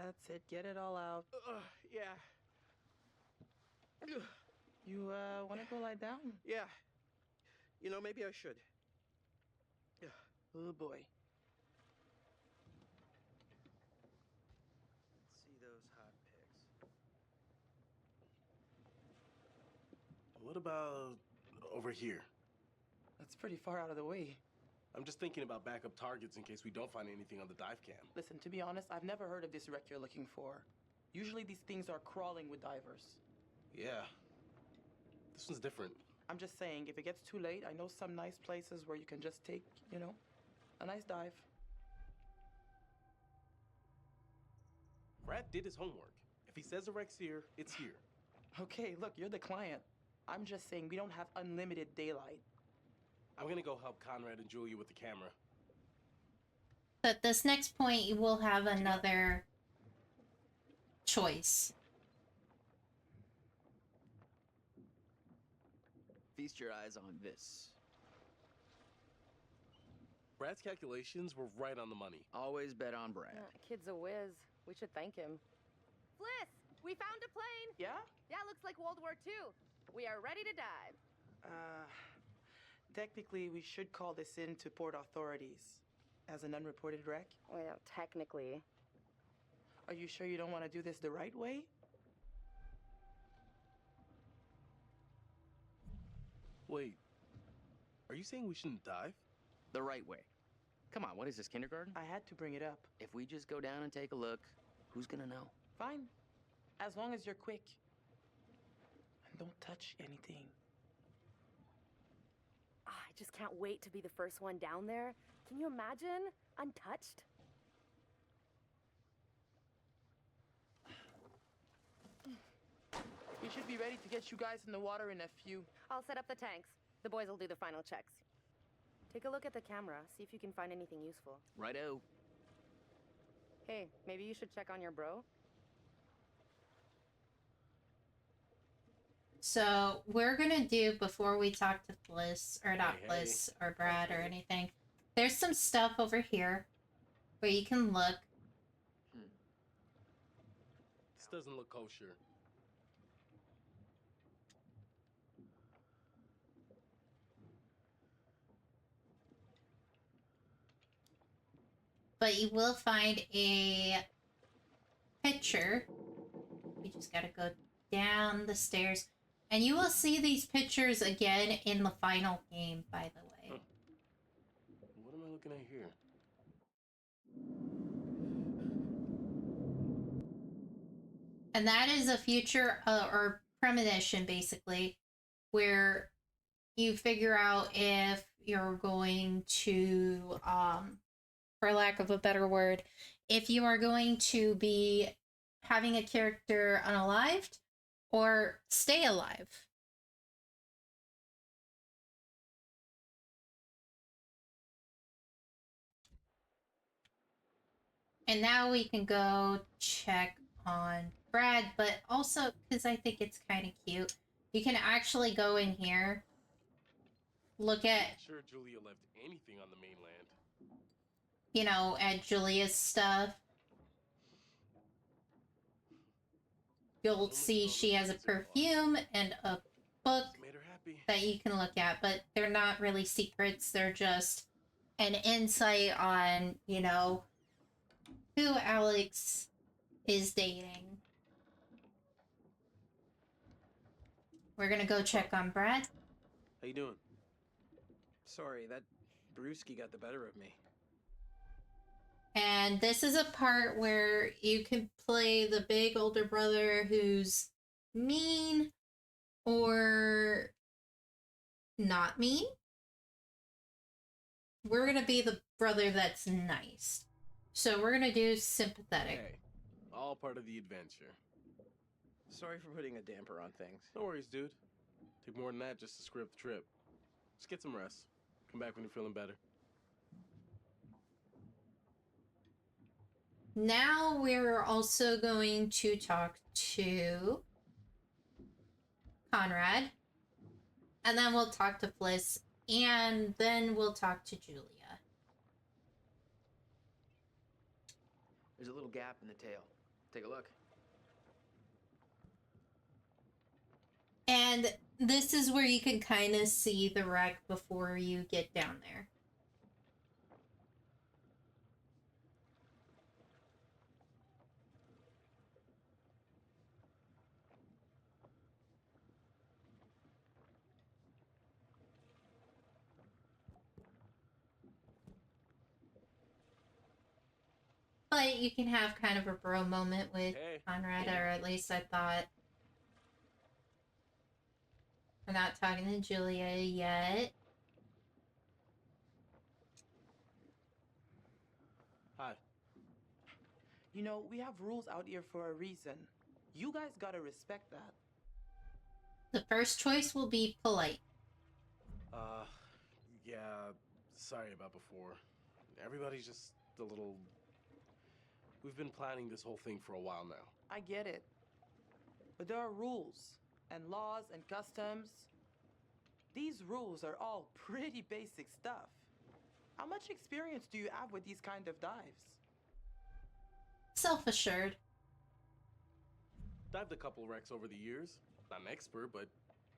S10: That's it, get it all out.
S7: Yeah.
S10: You, wanna go lie down?
S7: Yeah. You know, maybe I should.
S10: Oh boy.
S7: Let's see those hot pics.
S8: What about over here?
S10: That's pretty far out of the way.
S8: I'm just thinking about backup targets in case we don't find anything on the dive cam.
S10: Listen, to be honest, I've never heard of this wreck you're looking for. Usually these things are crawling with divers.
S8: Yeah. This one's different.
S10: I'm just saying, if it gets too late, I know some nice places where you can just take, you know, a nice dive.
S8: Brad did his homework. If he says the wreck's here, it's here.
S10: Okay, look, you're the client. I'm just saying we don't have unlimited daylight.
S8: I'm gonna go help Conrad and Julia with the camera.
S1: But this next point, you will have another choice.
S9: Feast your eyes on this.
S8: Brad's calculations were right on the money.
S9: Always bet on Brad.
S4: Kid's a whiz. We should thank him. Fliss, we found a plane.
S10: Yeah?
S4: Yeah, looks like World War II. We are ready to dive.
S10: Technically, we should call this in to port authorities as an unreported wreck.
S4: Well, technically.
S10: Are you sure you don't want to do this the right way?
S8: Wait, are you saying we shouldn't dive?
S9: The right way. Come on, what is this, kindergarten?
S10: I had to bring it up.
S9: If we just go down and take a look, who's gonna know?
S10: Fine. As long as you're quick. And don't touch anything.
S4: I just can't wait to be the first one down there. Can you imagine? Untouched?
S10: We should be ready to get you guys in the water in a few.
S4: I'll set up the tanks. The boys will do the final checks. Take a look at the camera, see if you can find anything useful.
S9: Righto.
S4: Hey, maybe you should check on your bro?
S1: So we're gonna do, before we talk to Bliss, or not
S8: Hey,
S1: Bliss or Brad or anything, there's some stuff over here where you can look.
S8: This doesn't look kosher.
S1: But you will find a picture. We just gotta go down the stairs. And you will see these pictures again in the final game, by the way.
S8: Huh. What am I looking at here?
S1: And that is a future, or premonition, basically, where you figure out if you're going to, for lack of a better word, if you are going to be having a character unalived or stay alive. And now we can go check on Brad, but also, because I think it's kind of cute, you can actually go in here, look at,
S8: Not sure Julia left anything on the mainland.
S1: you know, at Julia's stuff. You'll see she has a perfume and a book
S8: Made her happy.
S1: that you can look at, but they're not really secrets. They're just an insight on, you know, who Alex is dating. We're gonna go check on Brad.
S8: How you doing?
S7: Sorry, that brewski got the better of me.
S1: And this is a part where you can play the big older brother who's mean or not mean. We're gonna be the brother that's nice. So we're gonna do sympathetic.
S8: Hey, all part of the adventure.
S7: Sorry for putting a damper on things.
S8: No worries, dude. Take more than that just to screw up the trip. Just get some rest. Come back when you're feeling better.
S1: Now we're also going to talk to Conrad. And then we'll talk to Bliss. And then we'll talk to Julia.
S9: There's a little gap in the tail. Take a look.
S1: And this is where you can kind of see the wreck before you get down there. But you can have kind of a bro moment with Conrad, or at least I thought. We're not talking to Julia yet.
S8: Hi.
S10: You know, we have rules out here for a reason. You guys gotta respect that.
S1: The first choice will be polite.
S8: Yeah, sorry about before. Everybody's just a little... We've been planning this whole thing for a while now.
S10: I get it. But there are rules, and laws, and customs. These rules are all pretty basic stuff. How much experience do you have with these kind of dives?
S1: Self-assured.
S8: Dived a couple wrecks over the years. Not an expert, but,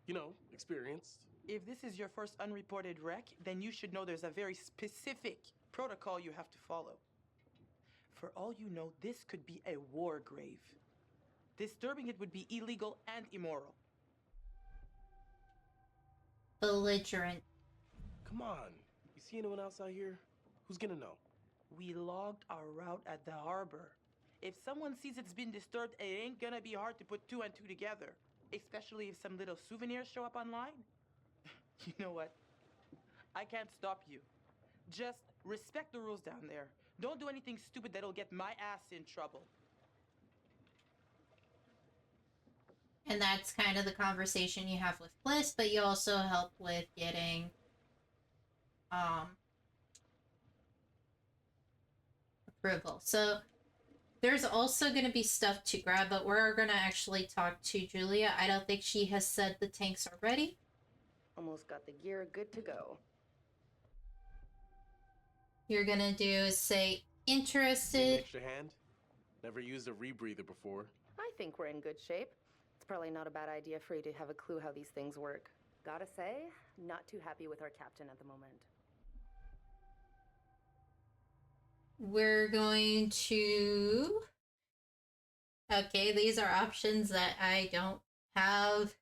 S8: you know, experienced.
S10: If this is your first unreported wreck, then you should know there's a very specific protocol you have to follow. For all you know, this could be a war grave. Disturbing it would be illegal and immoral.
S1: Belligerent.
S8: Come on. You see anyone else out here? Who's gonna know?
S10: We logged our route at the harbor. If someone sees it's been disturbed, it ain't gonna be hard to put two and two together. Especially if some little souvenirs show up online. You know what? I can't stop you. Just respect the rules down there. Don't do anything stupid that'll get my ass in trouble.
S1: And that's kind of the conversation you have with Bliss, but you also help with getting approval. So there's also going to be stuff to grab, but we're going to actually talk to Julia. I don't think she has said the tanks are ready.
S4: Almost got the gear good to go.
S1: You're going to do say
S8: Need an
S1: interested.
S8: extra hand? Never used a rebreather before.
S4: I think we're in good shape. It's probably not a bad idea for you to have a clue how these things work. Gotta say, not too happy with our captain at the moment.
S1: We're going to... Okay, these are options that I don't have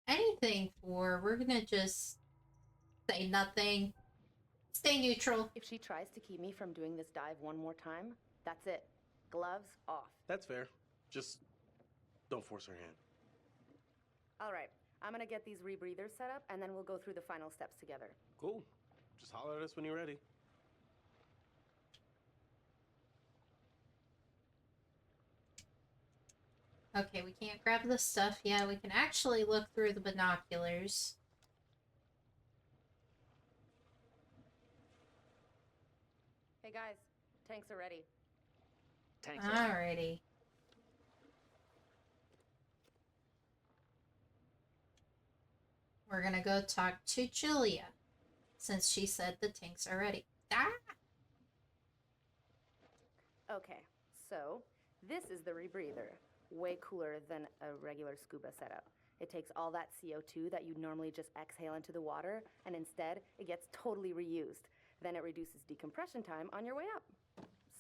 S1: anything for. We're gonna just say nothing. Stay neutral.
S4: If she tries to keep me from doing this dive one more time, that's it. Gloves off.
S8: That's fair. Just don't force her hand.
S4: All right, I'm gonna get these rebreathers set up, and then we'll go through the final steps together.
S8: Cool. Just holler at us when you're ready.
S1: Okay, we can't grab the stuff yet. We can actually look through the binoculars.
S4: Hey guys, tanks are ready.
S9: Tanks are
S1: Alrighty. We're gonna go talk to Julia, since she said the tanks are ready. Ah!
S4: Okay, so this is the rebreather. Way cooler than a regular scuba setup. It takes all that CO2 that you'd normally just exhale into the water, and instead, it gets totally reused. Then it reduces decompression time on your way up.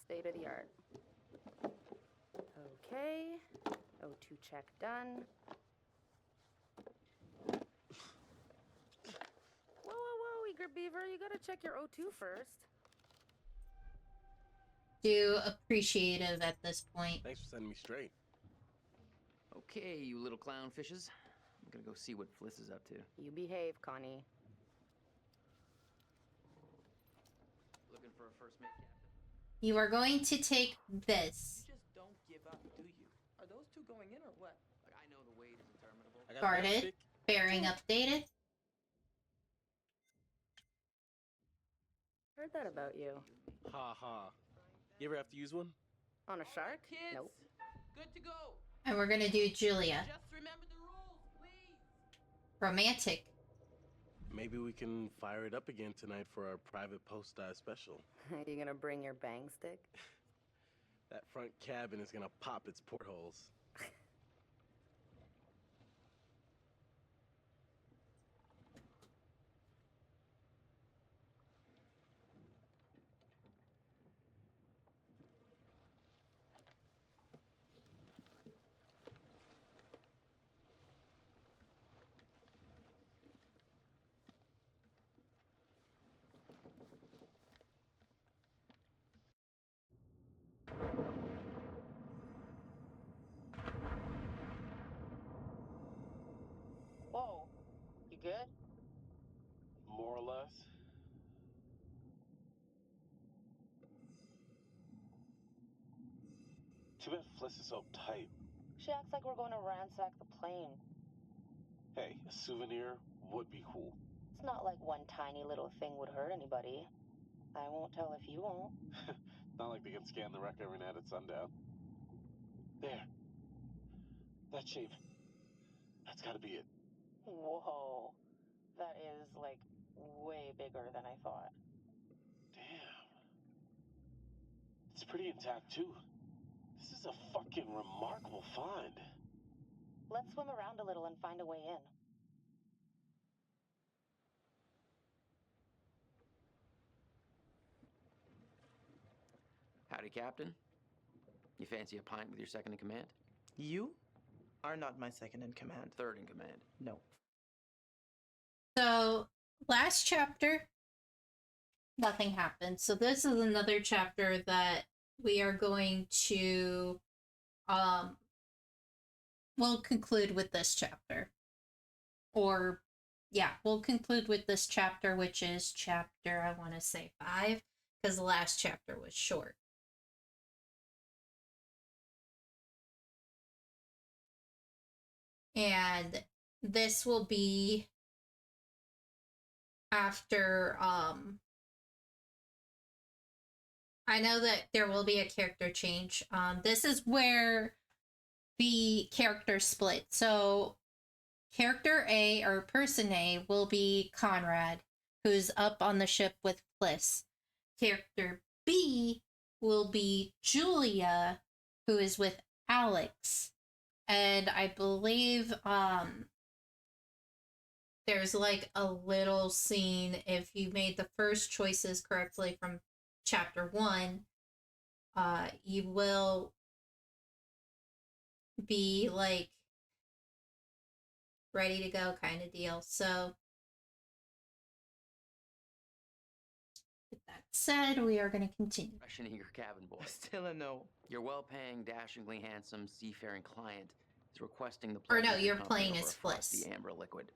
S4: State of the art. Okay, O2 check done. Whoa, eager beaver, you gotta check your O2 first.
S1: Do appreciative at this point.
S8: Thanks for sending me straight.
S9: Okay, you little clownfishes. I'm gonna go see what Fliss is up to.
S4: You behave, Connie.
S9: Looking for a first mate, Captain.
S1: You are going to take this.
S10: You just don't give up, do you? Are those two going in or what?
S9: Like, I know the weight is interminable.
S8: I got a
S1: Guarded.
S8: stick.
S1: Bearing updated.
S4: Heard that about you.
S8: Ha ha. You ever have to use one?
S4: On a shark?
S10: Kids,
S4: Nope.
S10: good to go.
S1: And we're gonna do Julia.
S10: Just remember the rules, please.
S1: Romantic.
S8: Maybe we can fire it up again tonight for our private post-dive special.
S4: Are you gonna bring your bang stick?
S8: That front cabin is gonna pop its portholes.
S4: Whoa, you good?
S8: More or less. Too bad Fliss is so tight.
S4: She acts like we're going to ransack the plane.
S8: Hey, a souvenir would be cool.
S4: It's not like one tiny little thing would hurt anybody. I won't tell if you won't.
S8: Not like they can scan the wreck every night at sundown. There. That shape. That's gotta be it.
S4: Whoa, that is like way bigger than I thought.
S8: Damn. It's pretty intact too. This is a fucking remarkable find.
S4: Let's swim around a little and find a way in.
S9: Howdy, Captain. You fancy a pint with your second in command?
S10: You are not my second in command.
S9: Third in command.
S10: No.
S1: So, last chapter, nothing happened. So this is another chapter that we are going to, we'll conclude with this chapter. Or, yeah, we'll conclude with this chapter, which is chapter, I want to say 5, because the last chapter was short. And this will be after I know that there will be a character change. This is where the characters split. So character A or person A will be Conrad, who's up on the ship with Bliss. Character B will be Julia, who is with Alex. And I believe there's like a little scene, if you made the first choices correctly from chapter 1, you will be like ready to go kind of deal. So with that said, we are going to continue.
S9: Questioning your cabin boy.
S10: Still a no.
S9: Your well-paying, dashingly handsome, seafaring client is requesting the
S1: Or no,
S9: pleasure of
S1: you're
S9: your company
S1: playing
S9: over
S1: as
S9: a frosty
S1: Fliss.
S9: amber liquid.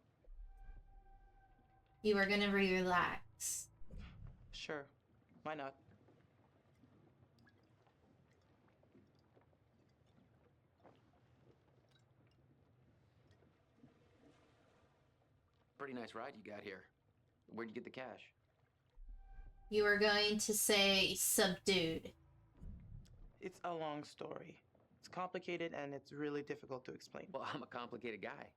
S1: You are going to relax.
S10: Sure. Why not?
S9: Pretty nice ride you got here. Where'd you get the cash?
S1: You are going to say subdued.
S10: It's a long story. It's complicated and it's really difficult to explain.
S9: Well, I'm a complicated guy.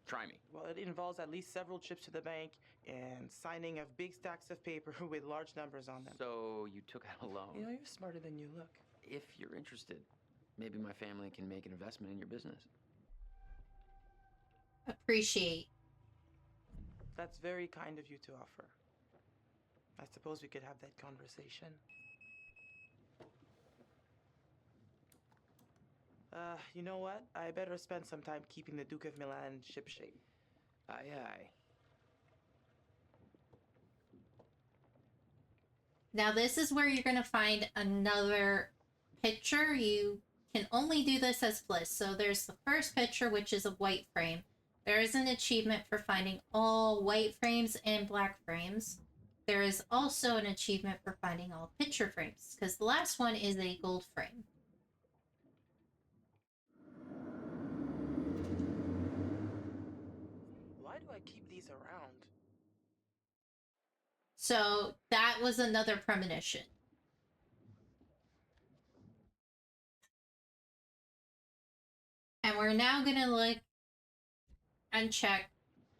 S9: Try me.
S10: Well, it involves at least several trips to the bank and signing of big stacks of paper with large numbers on them.
S9: So you took out a loan.
S10: You know, you're smarter than you look.
S9: If you're interested, maybe my family can make an investment in your business.
S1: Appreciate.
S10: That's very kind of you to offer. I suppose we could have that conversation. You know what? I better spend some time keeping the Duke of Milan shipshape.
S9: Aye, aye.
S1: Now this is where you're going to find another picture. You can only do this as Bliss. So there's the first picture, which is a white frame. There is an achievement for finding all white frames and black frames. There is also an achievement for finding all picture frames, because the last one is a gold frame.
S10: Why do I keep these around?
S1: So that was another premonition. And we're now going to look and check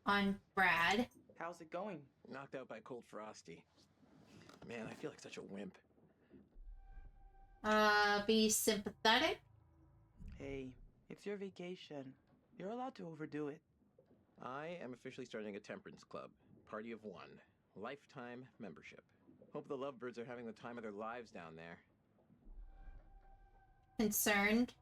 S1: on Brad.
S10: How's it going?
S7: Knocked out by cold frosty. Man, I feel like such a wimp.
S1: Be sympathetic.
S10: Hey, it's your vacation. You're allowed to overdo it.
S7: I am officially starting a temperance club. Party of one. Lifetime membership. Hope the lovebirds are having the time of their lives down there.
S1: Concerned.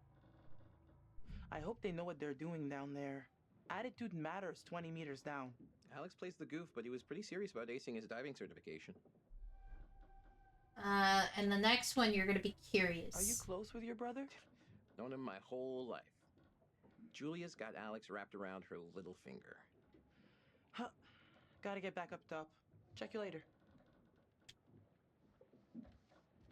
S10: I hope they know what they're doing down there. Attitude matters 20 meters down.
S7: Alex plays the goof, but he was pretty serious about acing his diving certification.
S1: And the next one, you're going to be curious.
S10: Are you close with your brother?
S7: Known him my whole life. Julia's got Alex wrapped around her little finger.
S10: Huh. Gotta get back up top. Check you later.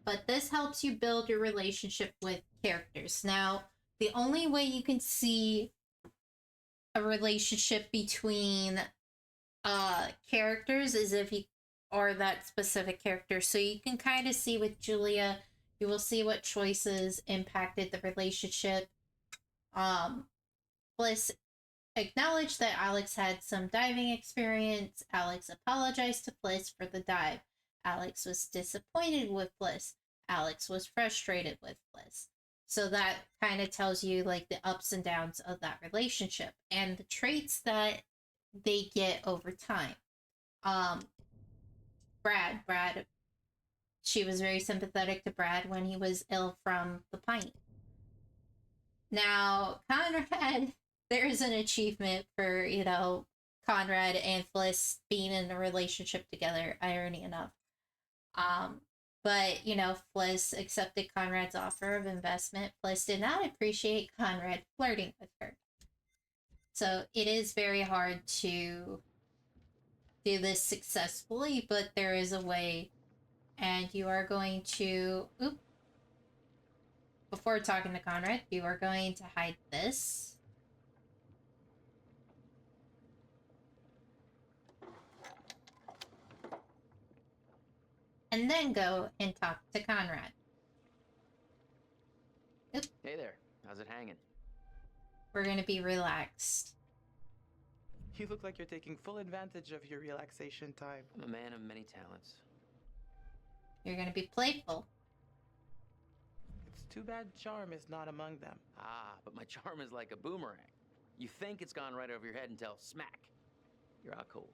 S1: But this helps you build your relationship with characters. Now, the only way you can see a relationship between characters is if you are that specific character. So you can kind of see with Julia, you will see what choices impacted the relationship. Bliss acknowledged that Alex had some diving experience. Alex apologized to Bliss for the dive. Alex was disappointed with Bliss. Alex was frustrated with Bliss. So that kind of tells you like the ups and downs of that relationship and the traits that they get over time. Brad, she was very sympathetic to Brad when he was ill from the pint. Now, Conrad, there is an achievement for, Conrad and Fliss being in a relationship together, irony enough. But, Fliss accepted Conrad's offer of investment. Fliss did not appreciate Conrad flirting with her. So it is very hard to do this successfully, but there is a way. And you are going to... Before talking to Conrad, you are going to hide this. and then go and talk to Conrad. Oop.
S9: Hey there. How's it hanging?
S1: We're gonna be relaxed.
S10: You look like you're taking full advantage of your relaxation time.
S9: I'm a man of many talents.
S1: You're gonna be playful.
S10: It's too bad charm is not among them.
S9: Ah, but my charm is like a boomerang. You think it's gone right over your head until smack. You're out cold.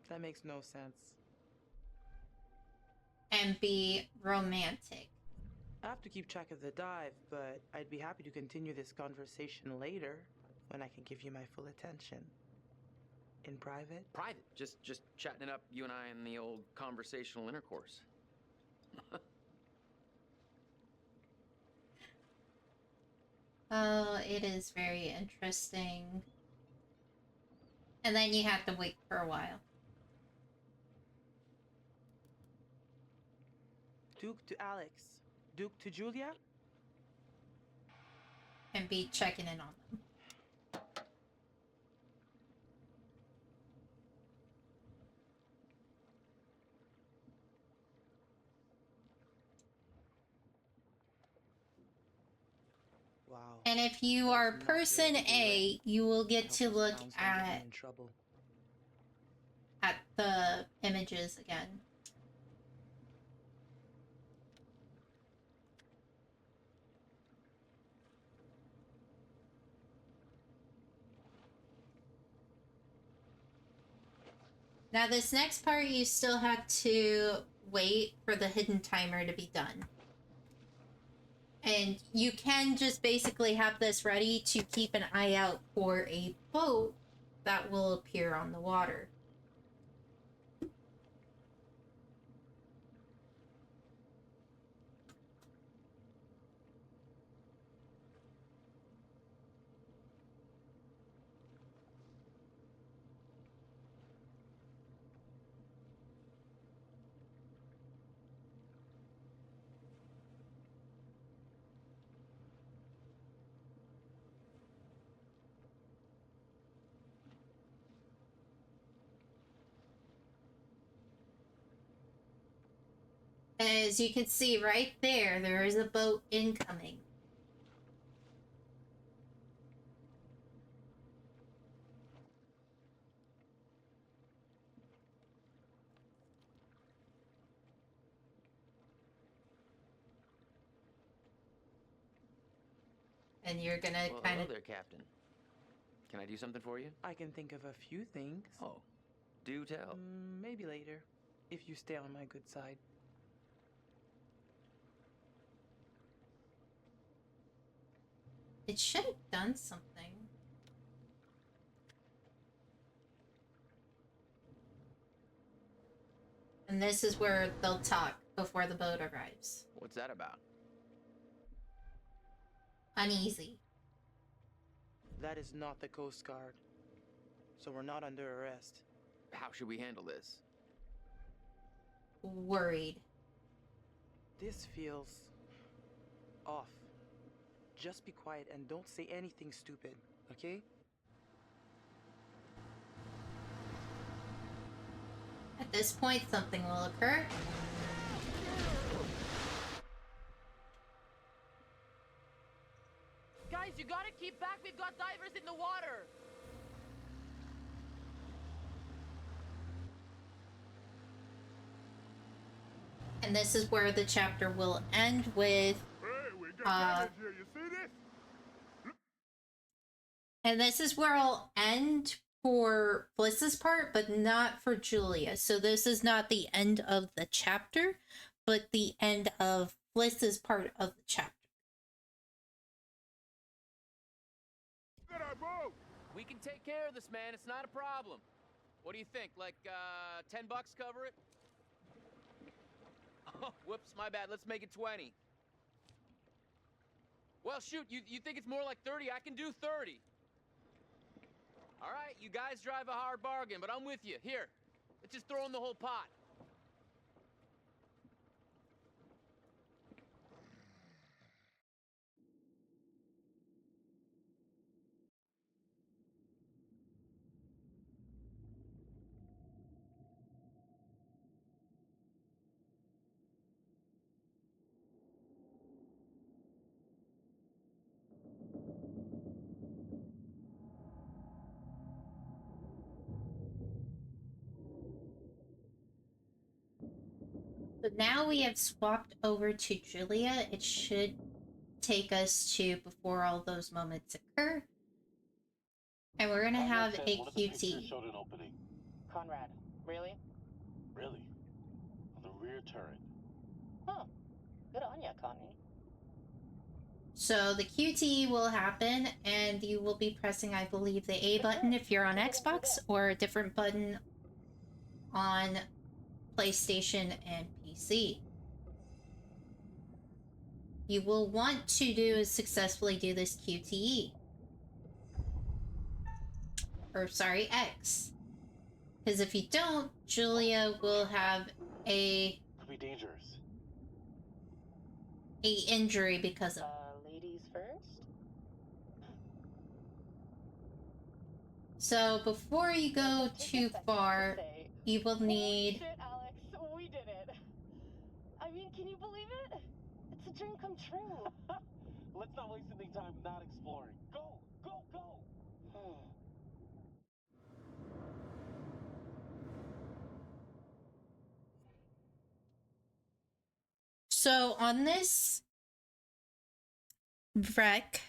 S10: That makes no sense.
S1: And be romantic.
S10: I have to keep track of the dive, but I'd be happy to continue this conversation later when I can give you my full attention. In private?
S9: Private. Just chatting it up, you and I in the old conversational intercourse.
S1: Oh, it is very interesting. And then you have to wait for a while.
S10: Duke to Alex. Duke to Julia?
S1: And be checking in on them.
S10: Wow.
S1: And if you are person A, you will get to look at the images again. Now this next part, you still have to wait for the hidden timer to be done. And you can just basically have this ready to keep an eye out for a boat that will appear on the water. As you can see right there, there is a boat incoming. And you're gonna
S9: Well,
S1: kind
S9: hello
S1: of...
S9: there, Captain. Can I do something for you?
S10: I can think of a few things.
S9: Oh, do tell.
S10: Maybe later, if you stay on my good side.
S1: It should have done something. And this is where they'll talk before the boat arrives.
S9: What's that about?
S1: Uneasy.
S10: That is not the Coast Guard. So we're not under arrest.
S9: How should we handle this?
S1: Worried.
S10: This feels off. Just be quiet and don't say anything stupid, okay?
S1: At this point, something will occur.
S10: Guys, you gotta keep back. We've got divers in the water.
S1: And this is where the chapter will end with...
S2: Here, you see this?
S1: And this is where I'll end for Bliss's part, but not for Julia. So this is not the end of the chapter, but the end of Bliss's part of the chapter.
S2: Look at our boat!
S9: We can take care of this, man. It's not a problem. What do you think? Like, $10 cover it? Oh, whoops, my bad. Let's make it 20. Well, shoot, you think it's more like 30? I can do 30. All right, you guys drive a hard bargain, but I'm with you. Here, let's just throw in the whole pot.
S1: now we have swapped over to Julia. It should take us to before all those moments occur. And we're gonna have a QT.
S11: Showed an opening.
S12: Conrad, really?
S11: Really? On the rear turret.
S12: Huh. Good on ya, Connie.
S1: So the QT will happen, and you will be pressing, I believe, the A button if you're on Xbox, or a different button on PlayStation and PC. You will want to do is successfully do this QTE. Or sorry, X. Because if you don't, Julia will have a
S11: Could be dangerous.
S1: injury because of
S12: Ladies first?
S1: So before you go too far, you will need...
S12: Shit, Alex, we did it. I mean, can you believe it? It's a dream come true.
S11: Let's not waste any time not exploring. Go! Go! Go!
S1: So on this wreck,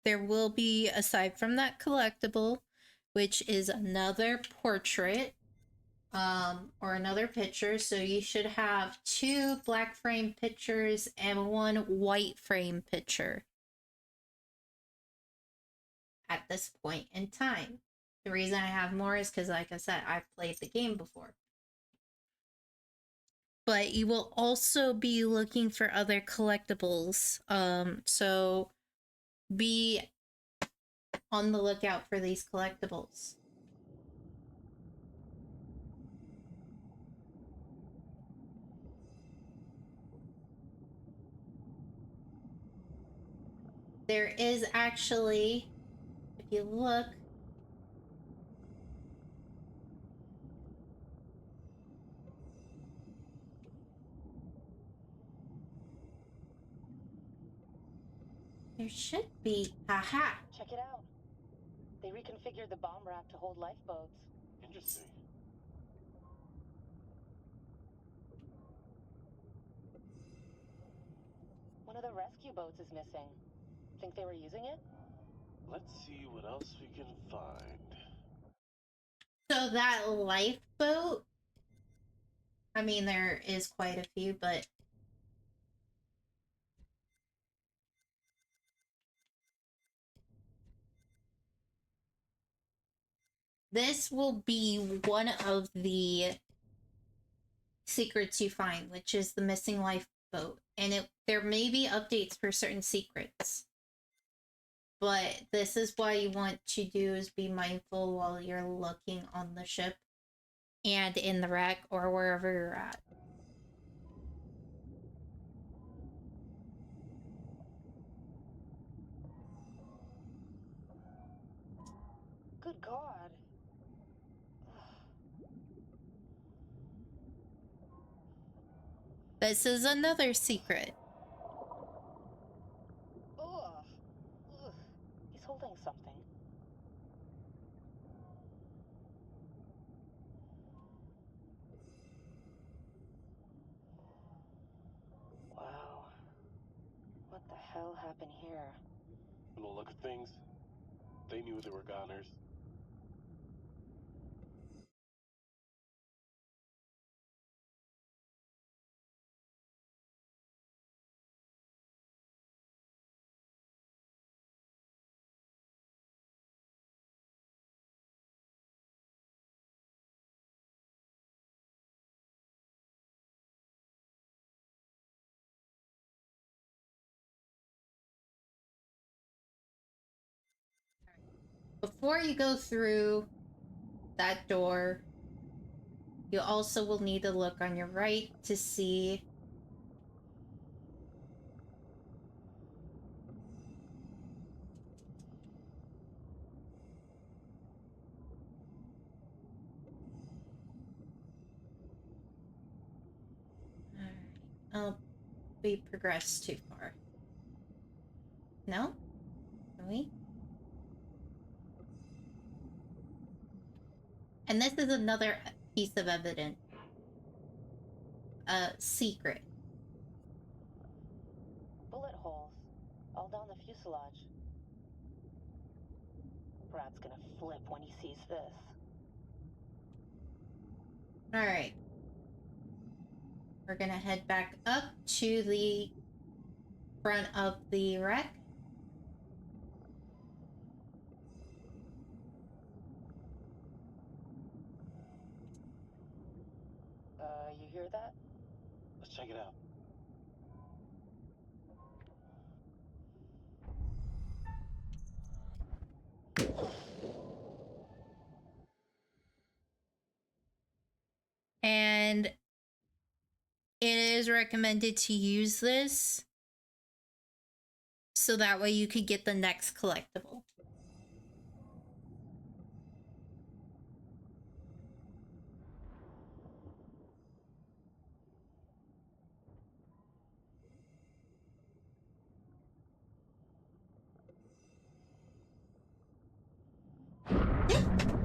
S1: there will be, aside from that collectible, which is another portrait, or another picture. So you should have 2 black frame pictures and 1 white frame picture at this point in time. The reason I have more is because, like I said, I've played the game before. But you will also be looking for other collectibles. So be on the lookout for these collectibles. There is actually, if you look, there should be, aha!
S12: Check it out. They reconfigured the bomb rack to hold lifeboats.
S11: Interesting.
S12: One of the rescue boats is missing. Think they were using it?
S11: Let's see what else we can find.
S1: So that lifeboat, I mean, there is quite a few, but this will be one of the secrets you find, which is the missing lifeboat. And there may be updates for certain secrets. But this is why you want to do is be mindful while you're looking on the ship and in the wreck or wherever you're at.
S12: Good God.
S1: This is another secret.
S12: Ugh. He's holding something. Wow. What the hell happened here?
S11: From the look of things, they knew they were goners.
S1: Before you go through that door, you also will need to look on your right to see oh, we progressed too far. No? Can we? And this is another piece of evidence. secret.
S12: Bullet holes all down the fuselage. Brad's gonna flip when he sees this.
S1: Alright. We're gonna head back up to the front of the wreck.
S12: You hear that?
S11: Let's check it out.
S1: And it is recommended to use this so that way you could get the next collectible.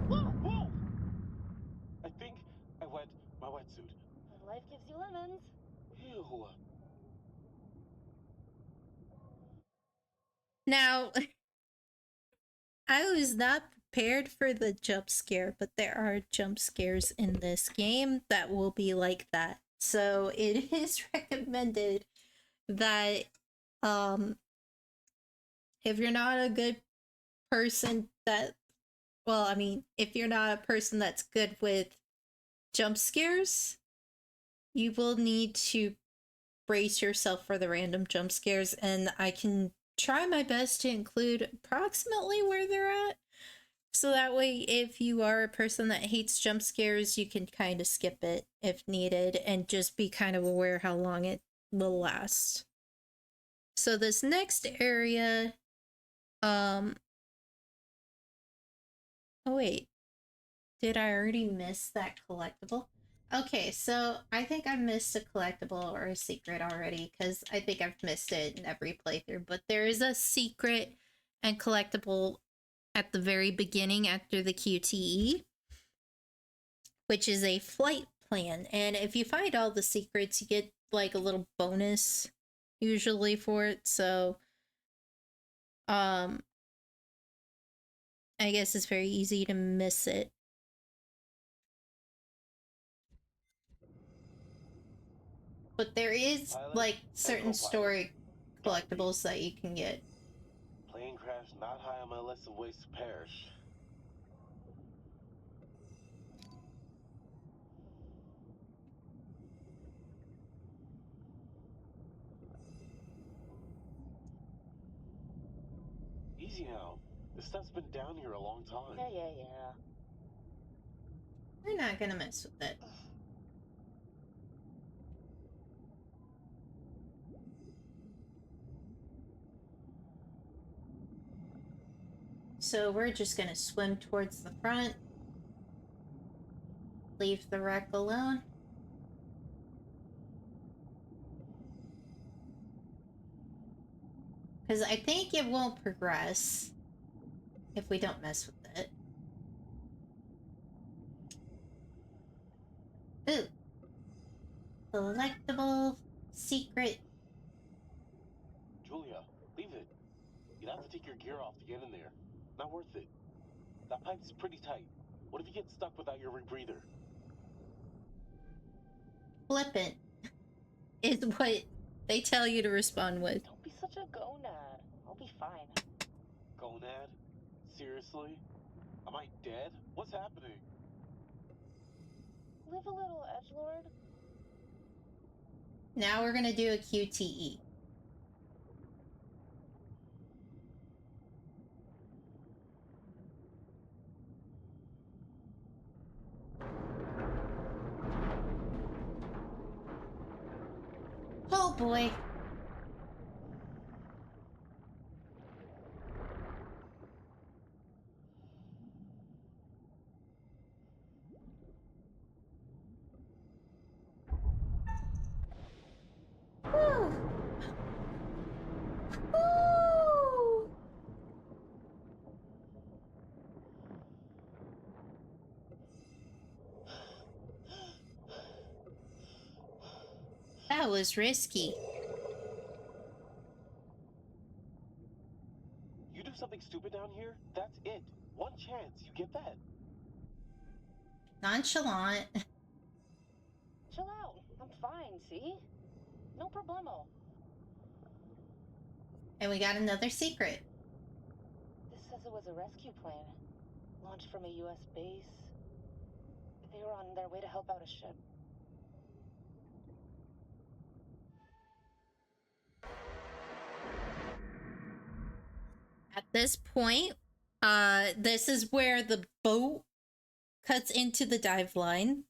S11: Whoa! I think I wet my wetsuit.
S12: Life gives you lemons.
S11: Ew.
S1: Now, I was not prepared for the jump scare, but there are jump scares in this game that will be like that. So it is recommended that if you're not a good person that, well, I mean, if you're not a person that's good with jump scares, you will need to brace yourself for the random jump scares, and I can try my best to include approximately where they're at. So that way, if you are a person that hates jump scares, you can kind of skip it if needed and just be kind of aware how long it will last. So this next area, oh wait, did I already miss that collectible? Okay, so I think I missed a collectible or a secret already because I think I've missed it in every playthrough, but there is a secret and collectible at the very beginning after the QTE, which is a flight plan. And if you find all the secrets, you get like a little bonus usually for it. So, I guess it's very easy to miss it. But there is like certain story collectibles that you can get.
S11: Plane crash not high on my list of ways to perish. Easy now. This stuff's been down here a long time.
S12: Yeah.
S1: We're not gonna mess with it. So we're just gonna swim towards the front. Leave the wreck alone. Because I think it won't progress if we don't mess with it. Ooh. Collectible secret.
S11: Julia, leave it. You'd have to take your gear off to get in there. Not worth it. That pipe's pretty tight. What if you get stuck without your rebreather?
S1: Flippant is what they tell you to respond with.
S12: Don't be such a gonad. I'll be fine.
S11: Gonad? Seriously? Am I dead? What's happening?
S12: Live a little, edgelord.
S1: Now we're gonna do a QTE. Oh boy. Woo. Woo. That was risky.
S11: You do something stupid down here, that's it. One chance, you get that?
S1: Nonchalant.
S12: Chill out. I'm fine, see? No problemo.
S1: And we got another secret.
S12: This says it was a rescue plane. Launched from a U.S. base. They were on their way to help out a ship.
S1: At this point, this is where the boat cuts into the dive line.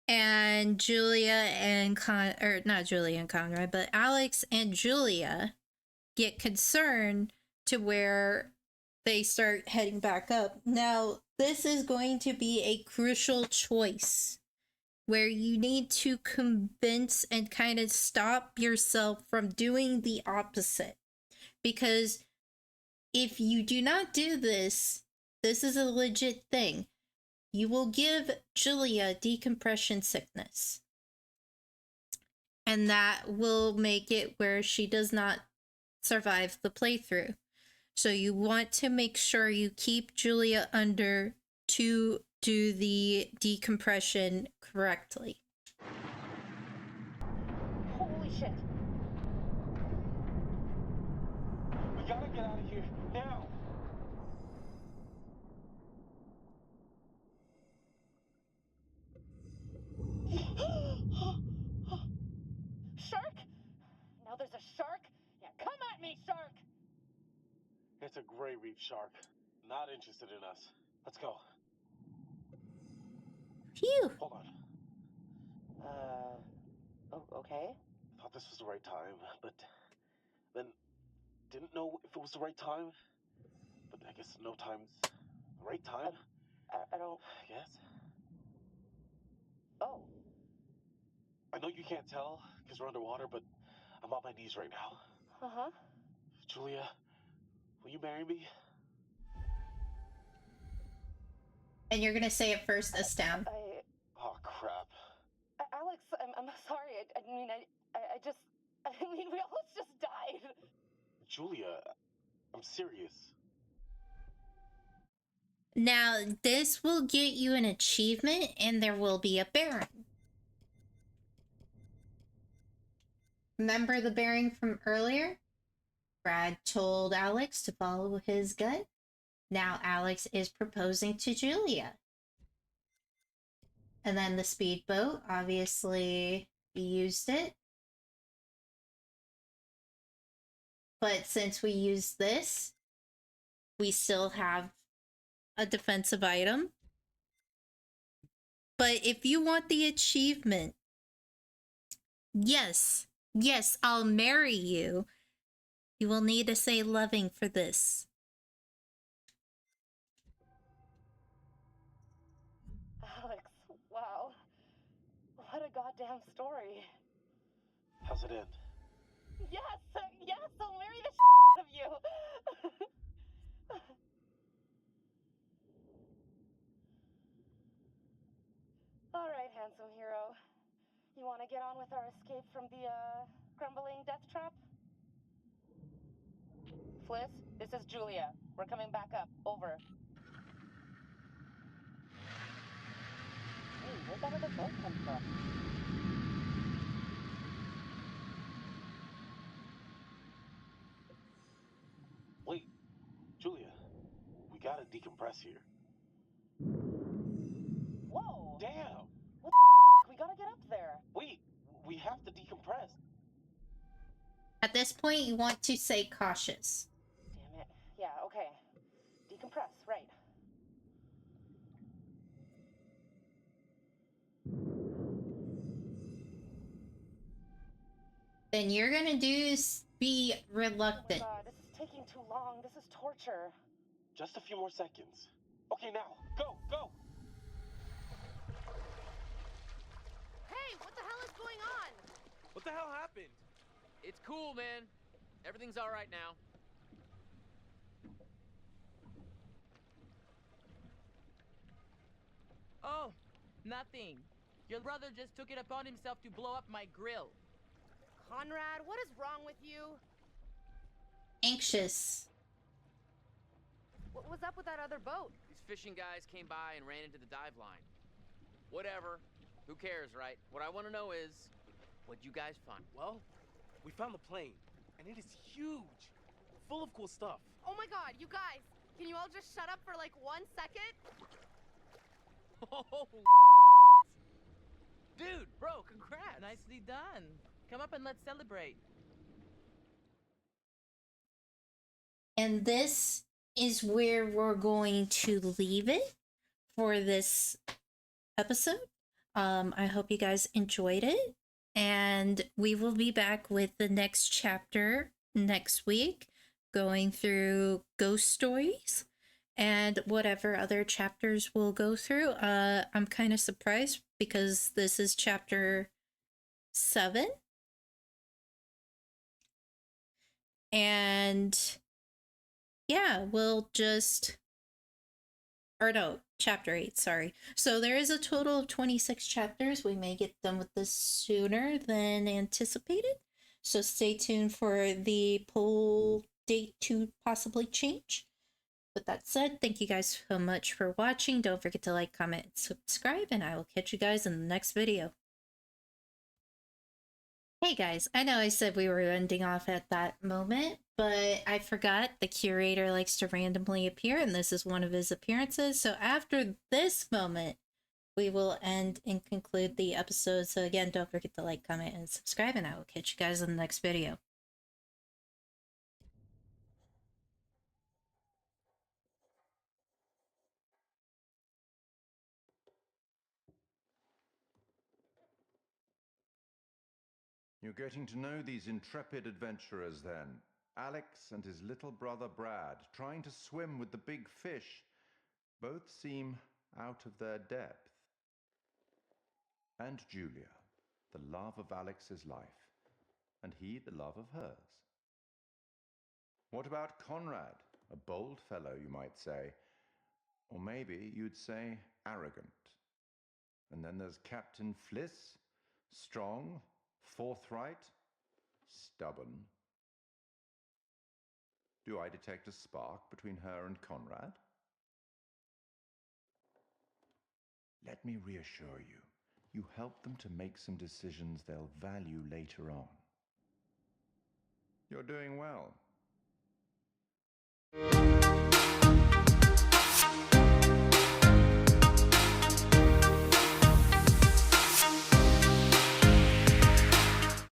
S1: And Julia and not Julia and Conrad, but Alex and Julia get concerned to where they start heading back up. Now, this is going to be a crucial choice where you need to convince and kind of stop yourself from doing the opposite. Because if you do not do this, this is a legit thing. You will give Julia decompression sickness. And that will make it where she does not survive the playthrough. So you want to make sure you keep Julia under to do the decompression correctly.
S12: Holy shit.
S11: We gotta get out of here, now!
S12: Shark? Now there's a shark? Yeah, come at me, shark!
S11: It's a gray reef shark. Not interested in us. Let's go.
S1: Phew!
S11: Hold on.
S12: Oh, okay.
S11: Thought this was the right time, but then didn't know if it was the right time. But I guess no time's the right time.
S12: I don't...
S11: I guess.
S12: Oh.
S11: I know you can't tell because we're underwater, but I'm on my knees right now.
S12: Uh-huh.
S11: Julia, will you marry me?
S1: And you're gonna say it first this time.
S11: Oh, crap.
S12: Alex, I'm sorry. I mean, we almost just died.
S11: Julia, I'm serious.
S1: Now, this will get you an achievement, and there will be a bearing. Remember the bearing from earlier? Brad told Alex to follow his gut. Now Alex is proposing to Julia. And then the speedboat, obviously, we used it. But since we used this, we still have a defensive item. But if you want the achievement, yes, I'll marry you. You will need to say loving for this.
S12: Alex, wow. What a goddamn story.
S11: How's it end?
S12: Yes, I'll marry the of you. All right, handsome hero. You want to get on with our escape from the, crumbling death trap? Fliss, this is Julia. We're coming back up. Over. Hey, where'd that other boat come from?
S11: Wait, Julia, we gotta decompress here.
S12: Whoa!
S11: Damn!
S12: What the We gotta get up there.
S11: Wait, we have to decompress.
S1: At this point, you want to say cautious.
S12: Damn it. Yeah, okay. Decompress, right.
S1: Then you're gonna be reluctant.
S12: Oh my God, this is taking too long. This is torture.
S11: Just a few more seconds. Okay, now, go!
S9: Hey, what the hell is going on?
S8: What the hell happened?
S9: It's cool, man. Everything's all right now.
S10: Oh, nothing. Your brother just took it upon himself to blow up my grill.
S4: Conrad, what is wrong with you?
S1: Anxious.
S4: What was up with that other boat?
S9: These fishing guys came by and ran into the dive line. Whatever. Who cares, right? What I want to know is, what'd you guys find?
S8: Well, we found the plane, and it is huge, full of cool stuff.
S4: Oh my god, you guys! Can you all just shut up for like 1 second?
S9: Oh, dude, bro, congrats!
S10: Nicely done. Come up and let's celebrate.
S1: And this is where we're going to leave it for this episode. I hope you guys enjoyed it, and we will be back with the next chapter next week, going through ghost stories and whatever other chapters we'll go through. I'm kind of surprised because this is chapter 7, and yeah, we'll just, or no, chapter 8, sorry. So there is a total of 26 chapters. We may get done with this sooner than anticipated. So stay tuned for the poll date to possibly change. With that said, thank you guys so much for watching. Don't forget to like, comment, and subscribe, and I will catch you guys in the next video. Hey guys, I know I said we were ending off at that moment, but I forgot the curator likes to randomly appear, and this is one of his appearances. So after this moment, we will end and conclude the episode. So again, don't forget to like, comment, and subscribe, and I will catch you guys in the next video.
S6: You're getting to know these intrepid adventurers then. Alex and his little brother Brad, trying to swim with the big fish. Both seem out of their depth. And Julia, the love of Alex's life, and he the love of hers. What about Conrad? A bold fellow, you might say. Or maybe you'd say arrogant. And then there's Captain Fliss, strong, forthright, stubborn. Do I detect a spark between her and Conrad? Let me reassure you, you help them to make some decisions they'll value later on. You're doing well.